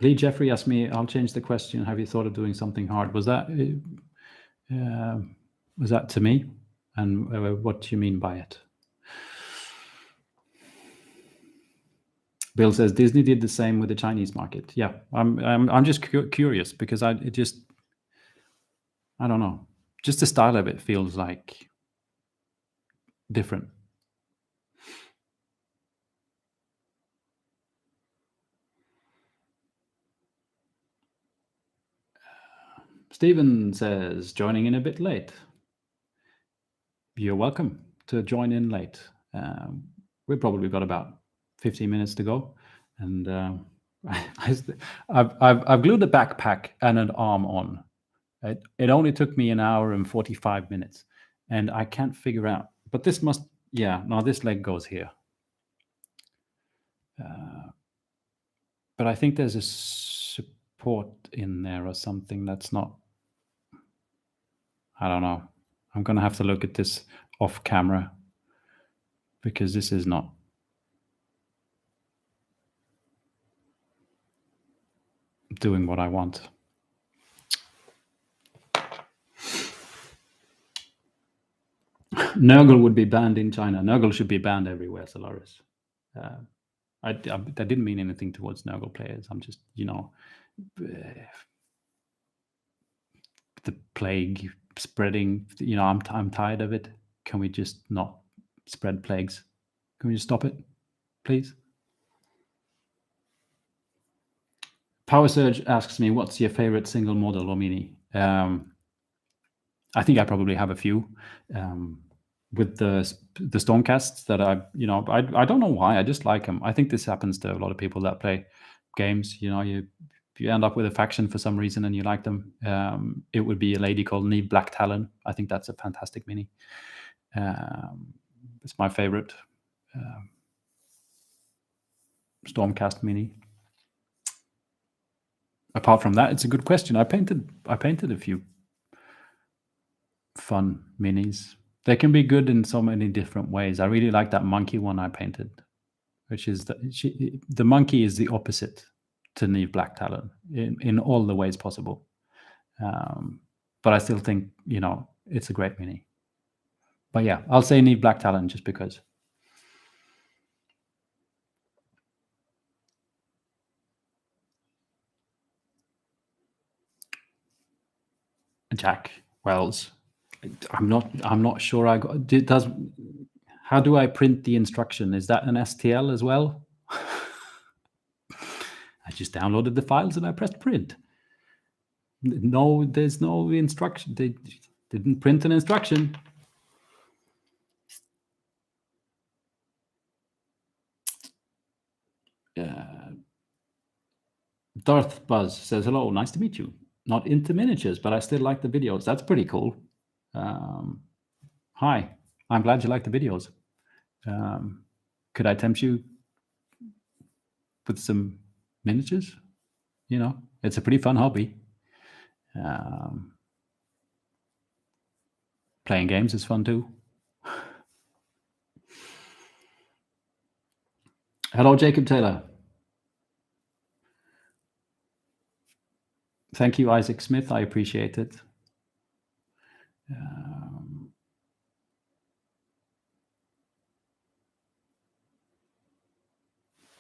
Lee Jeffrey asked me, I'll change the question. Have you thought of doing something hard? Was that to me? And what do you mean by it? Bill says Disney did the same with the Chinese market. Yeah, I'm just curious because I don't know. Just the style of it feels like different. Stephen says, joining in a bit late. You're welcome to join in late. We've probably got about 15 minutes to go. And I've glued a backpack and an arm on. It only took me an hour and 45 minutes. And I can't figure out, but this must, this leg goes here. But I think there's a support in there or something that's not, I don't know. I'm going to have to look at this off camera because this is not doing what I want. Nurgle would be banned in China. Nurgle should be banned everywhere, Solaris. I didn't mean anything towards Nurgle players. I'm just, the plague spreading, I'm tired of it. Can we just not spread plagues? Can we just stop it, please? Power Surge asks me, what's your favorite single model or mini? I think I probably have a few. With the Stormcasts that I don't know why, I just like them. I think this happens to a lot of people that play games. You end up with a faction for some reason and you like them. It would be a lady called Neve Black Talon. I think that's a fantastic mini. It's my favorite Stormcast mini. Apart from that, it's a good question. I painted a few fun minis. They can be good in so many different ways. I really like that monkey one I painted, which is the monkey is the opposite to Neve Black Talon in all the ways possible. But I still think, it's a great mini. But yeah, I'll say Neve Black Talon just because. Jack Wells. I'm not sure how do I print the instruction? Is that an STL as well? I just downloaded the files and I pressed print. No, there's no instruction. They didn't print an instruction. Darth Buzz says, hello, nice to meet you. Not into miniatures, but I still like the videos. That's pretty cool. Hi, I'm glad you like the videos. Could I tempt you with some miniatures? It's a pretty fun hobby. Playing games is fun too. Hello, Jacob Taylor. Thank you, Isaac Smith. I appreciate it.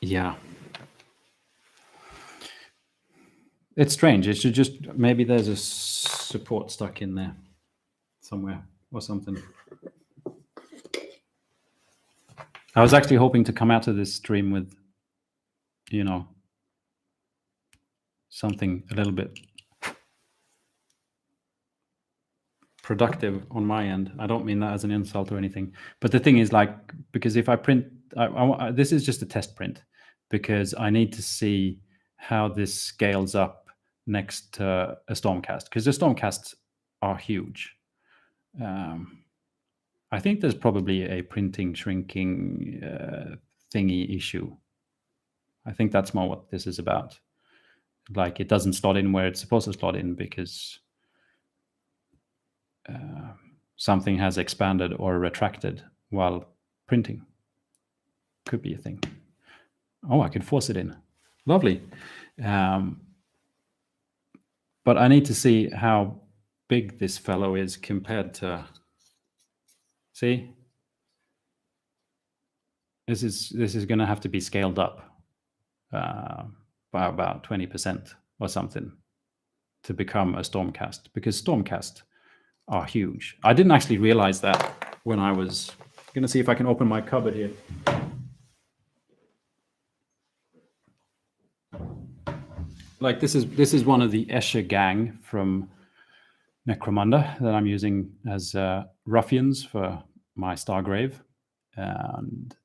Yeah. It's strange. It should just, maybe there's a support stuck in there somewhere or something. I was actually hoping to come out of this stream with, something a little bit productive on my end. I don't mean that as an insult or anything, but the thing is, like, because if I print, this is just a test print, because I need to see how this scales up next to a Stormcast, because the Stormcasts are huge. I think there's probably a printing shrinking thingy issue. I think that's more what this is about. Like, it doesn't slot in where it's supposed to slot in because something has expanded or retracted while printing. Could be a thing. Oh, I can force it in. Lovely. But I need to see how big this fellow is compared to... See? This is going to have to be scaled up by about 20% or something to become a Stormcast, because Stormcast are huge. I didn't actually realize that when I was going to see if I can open my cupboard here. Like, this is one of the Escher gang from Necromunda that I'm using as ruffians for my Stargrave. And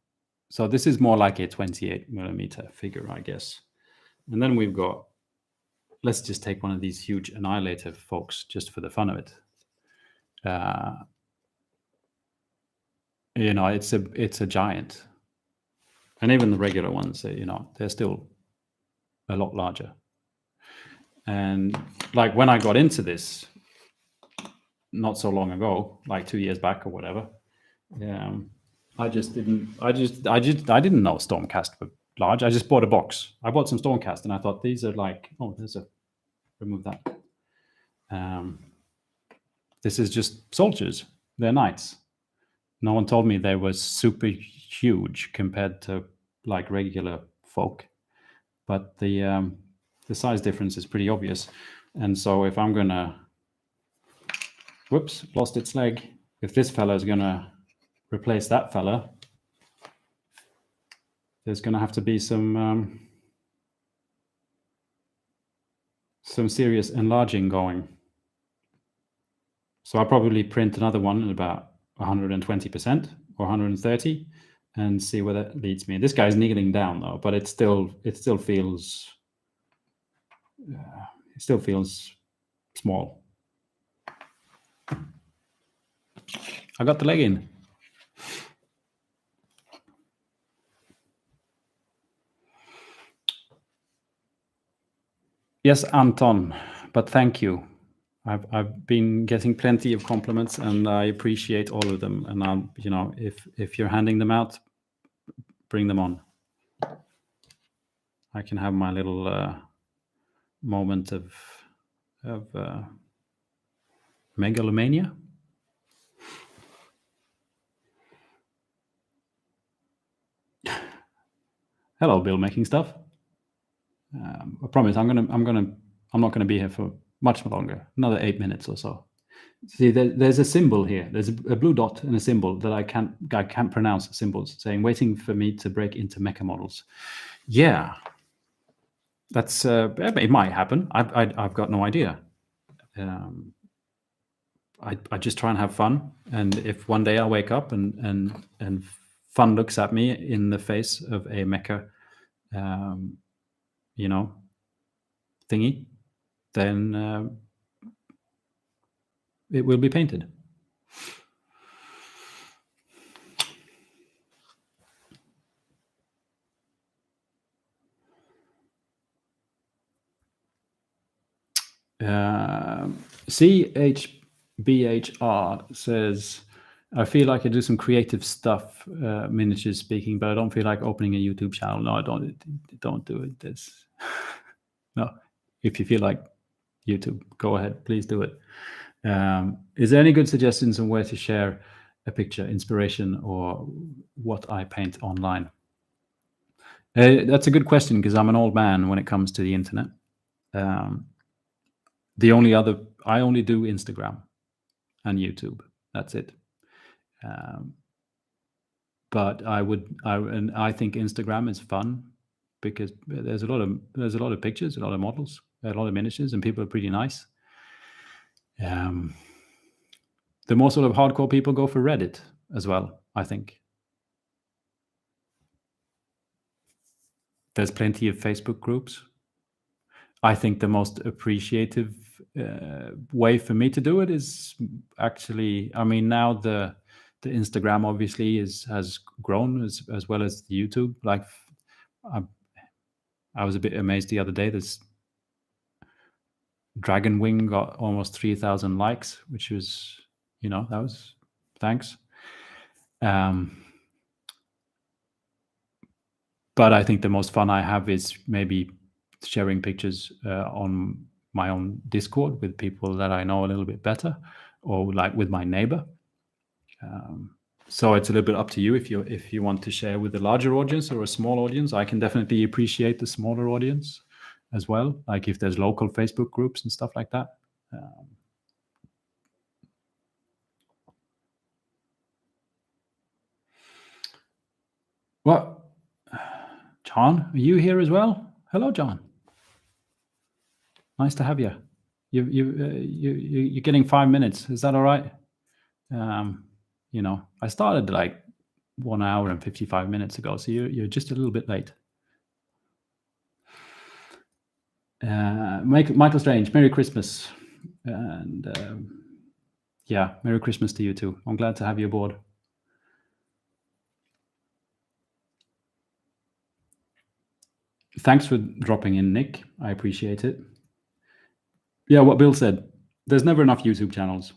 so this is more like a 28mm figure, I guess. And then we've got, let's just take one of these huge Annihilator folks just for the fun of it. It's a giant. And even the regular ones, they're still a lot larger. And like, when I got into this not so long ago, like 2 years back or whatever, I didn't know Stormcast were large. I just bought a box. I bought some Stormcast and I thought, these are like, remove that. This is just soldiers. They're knights. No one told me they were super huge compared to like regular folk, but the size difference is pretty obvious. And so if I'm gonna, whoops, lost its leg. If this fella is gonna replace that fella, there's gonna have to be some serious enlarging going. So I'll probably print another one at about 120% or 130 and see where that leads me. This guy's kneeling down though, but it still feels small. I got the leg in. Yes, Anton, but thank you. I've been getting plenty of compliments, and I appreciate all of them. And if you're handing them out, bring them on. I can have my little moment of megalomania. Hello, Bill, making stuff. I promise I'm not gonna be here for much longer. Another 8 minutes or so. See, there's a symbol here. There's a blue dot and a symbol that I can't pronounce symbols, saying waiting for me to break into mecha models. Yeah, that's it might happen. I've got no idea. I just try and have fun, and if one day I wake up and fun looks at me in the face of a mecha, thingy, then it will be painted. CHBHR says, I feel like I do some creative stuff, miniatures speaking, but I don't feel like opening a YouTube channel. No, I don't do it. No, if you feel like YouTube, go ahead, please do it. Is there any good suggestions on where to share a picture, inspiration, or what I paint online? That's a good question because I'm an old man when it comes to the internet. I only do Instagram and YouTube. That's it. But I think Instagram is fun because there's a lot of pictures, a lot of models, a lot of miniatures, and people are pretty nice. The more sort of hardcore people go for Reddit as well, I think. There's plenty of Facebook groups. I think the most appreciative way for me to do it is actually, I mean, now the Instagram obviously has grown as well as the YouTube. Like, I was a bit amazed the other day. This Dragon Wing got almost 3,000 likes, which was, that was thanks. But I think the most fun I have is maybe sharing pictures on my own Discord with people that I know a little bit better, or like with my neighbor. So it's a little bit up to you if you want to share with a larger audience or a small audience. I can definitely appreciate the smaller audience as well, like if there's local Facebook groups and stuff like that. Well, John, are you here as well? Hello, John. Nice to have you. You're getting 5 minutes. Is that all right? I started like 1 hour and 55 minutes ago, so you're just a little bit late. Michael Strange, Merry Christmas. And yeah, Merry Christmas to you too. I'm glad to have you aboard. Thanks for dropping in, Nick. I appreciate it. Yeah, what Bill said, there's never enough YouTube channels,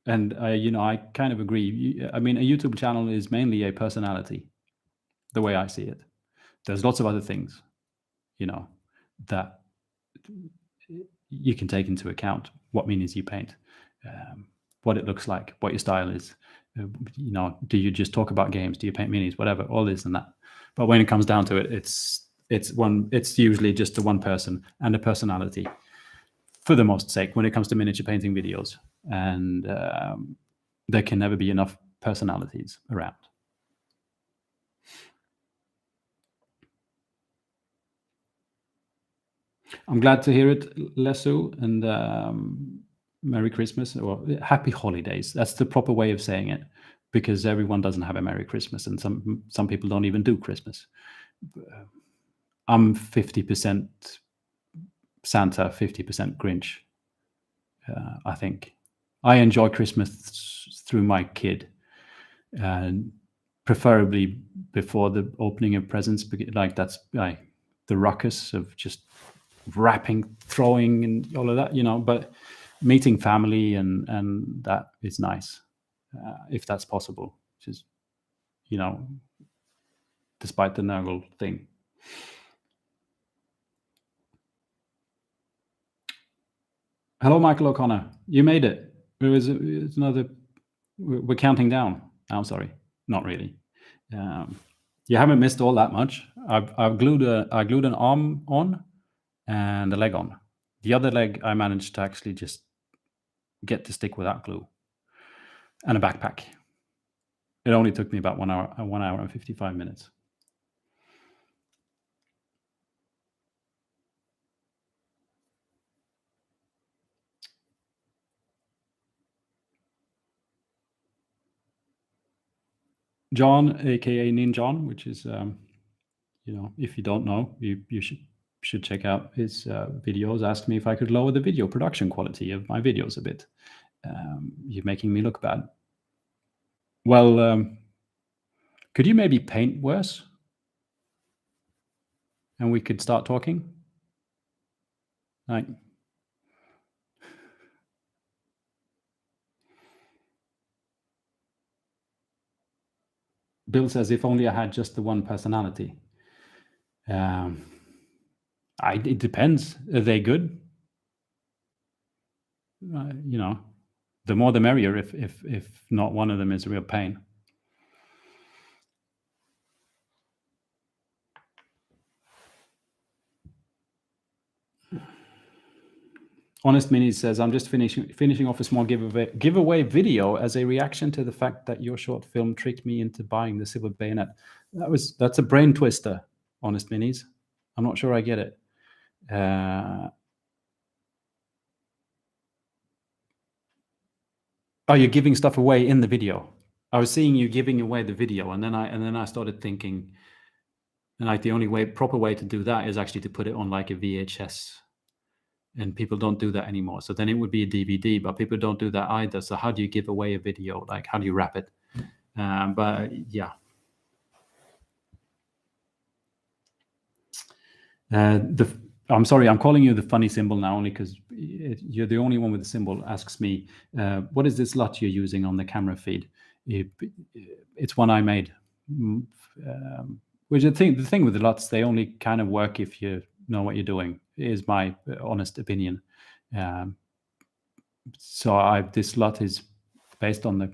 and I kind of agree. I mean, a YouTube channel is mainly a personality, the way I see it. There's lots of other things, that you can take into account. What miniatures you paint, what it looks like, what your style is. Do you just talk about games? Do you paint minis? Whatever, all this and that. But when it comes down to it, it's usually just the one person and a personality, for the most sake, when it comes to miniature painting videos. And there can never be enough personalities around. I'm glad to hear it, Lesu, and Merry Christmas, or Happy Holidays. That's the proper way of saying it, because everyone doesn't have a Merry Christmas, and some people don't even do Christmas. I'm 50% Santa, 50% Grinch. I think I enjoy Christmas through my kid, and preferably before the opening of presents. Like, that's like the ruckus of just wrapping, throwing, and all of that, But meeting family and that is nice, if that's possible. Just despite the Nurgle thing. Hello, Michael O'Connor. You made it. It's another. We're counting down. I'm sorry, not really. You haven't missed all that much. I glued an arm on and a leg on. The other leg I managed to actually just get to stick without glue, and a backpack. It only took me about 1 hour and 55 minutes. John, aka Ninjon, which is, if you don't know, you should check out his videos. Asked me if I could lower the video production quality of my videos a bit. You're making me look bad. Well, could you maybe paint worse? And we could start talking? Like, Bill says, if only I had just the one personality. It depends. Are they good? You know, the more the merrier. If not, one of them is a real pain. Honest Mini says, I'm just finishing off a small giveaway video as a reaction to the fact that your short film tricked me into buying the Silver Bayonet. That's a brain twister, Honest Minis. I'm not sure I get it. Oh, you're giving stuff away in the video. I was seeing you giving away the video, and then I started thinking, and like the only proper way to do that is actually to put it on like a VHS. And people don't do that anymore. So then it would be a DVD, but people don't do that either. So how do you give away a video? Like, how do you wrap it? But yeah. I'm sorry, I'm calling you the funny symbol now only because you're the only one with the symbol. Asks me, what is this LUT you're using on the camera feed? It's one I made. Which the thing with the LUTs, they only kind of work if you know what you're doing, is my honest opinion. So this LUT is based on the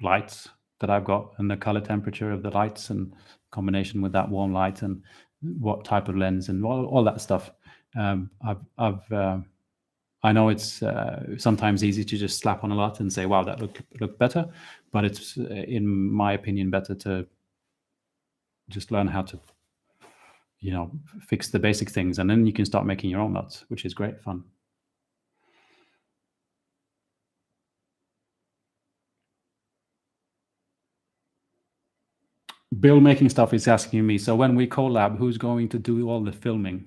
lights that I've got and the color temperature of the lights and combination with that warm light and what type of lens and all that stuff. I know it's sometimes easy to just slap on a LUT and say, wow, that looked better, but it's, in my opinion, better to just learn how to, fix the basic things, and then you can start making your own LUTs, which is great fun. Bill Making Stuff is asking me, so when we collab, who's going to do all the filming?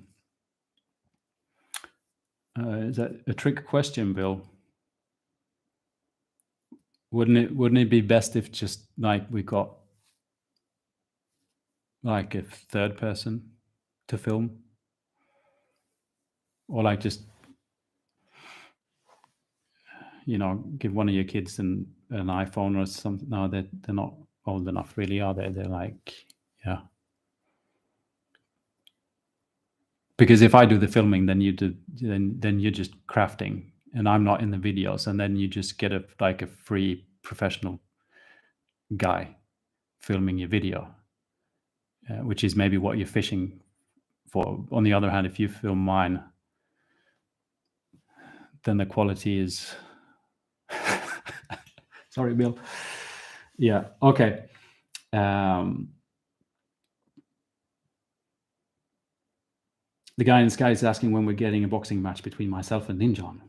Is that a trick question, Bill? Wouldn't it be best if just like we got like a third person to film, or like just give one of your kids an iPhone or something? No, they're not old enough, really, are they? They're like, yeah. Because if I do the filming, then then you're just crafting, and I'm not in the videos, and then you just get a free professional guy filming your video, which is maybe what you're fishing for. On the other hand, if you film mine, then the quality is sorry, Bill. Yeah, okay. The guy in the sky is asking when we're getting a boxing match between myself and Ninjon.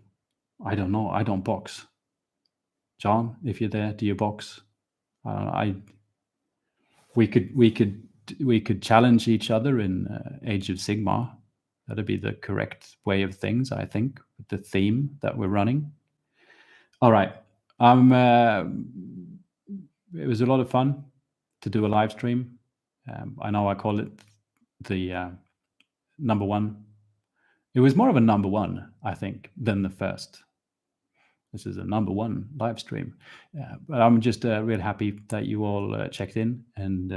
I don't know. I don't box. John, if you're there, do you box? We could challenge each other in Age of Sigmar. That'd be the correct way of things, I think, with the theme that we're running. All right. It was a lot of fun to do a live stream. I know I call it the number one. It was more of a number one, I think, than the first. This is a number one live stream. But I'm just real happy that you all checked in. And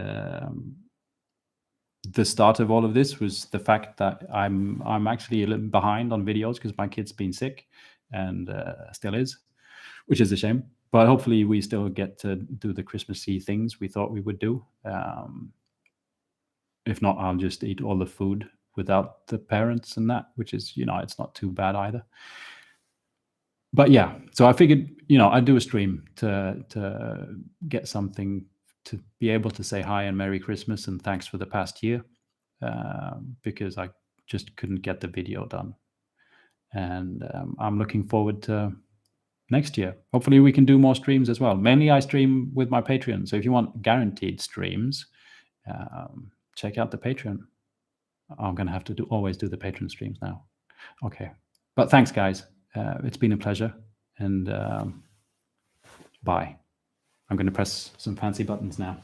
the start of all of this was the fact that I'm actually a little behind on videos because my kid's been sick and still is, which is a shame. But hopefully we still get to do the Christmassy things we thought we would do. If not, I'll just eat all the food without the parents and that, which is, it's not too bad either. But yeah, so I figured, I'd do a stream to get something to be able to say hi and Merry Christmas and thanks for the past year, because I just couldn't get the video done. And I'm looking forward to next year. Hopefully we can do more streams as well. Mainly I stream with my Patreon. So if you want guaranteed streams, check out the Patreon. I'm going to have to always do the Patreon streams now. Okay. But thanks, guys. It's been a pleasure. And bye. I'm going to press some fancy buttons now.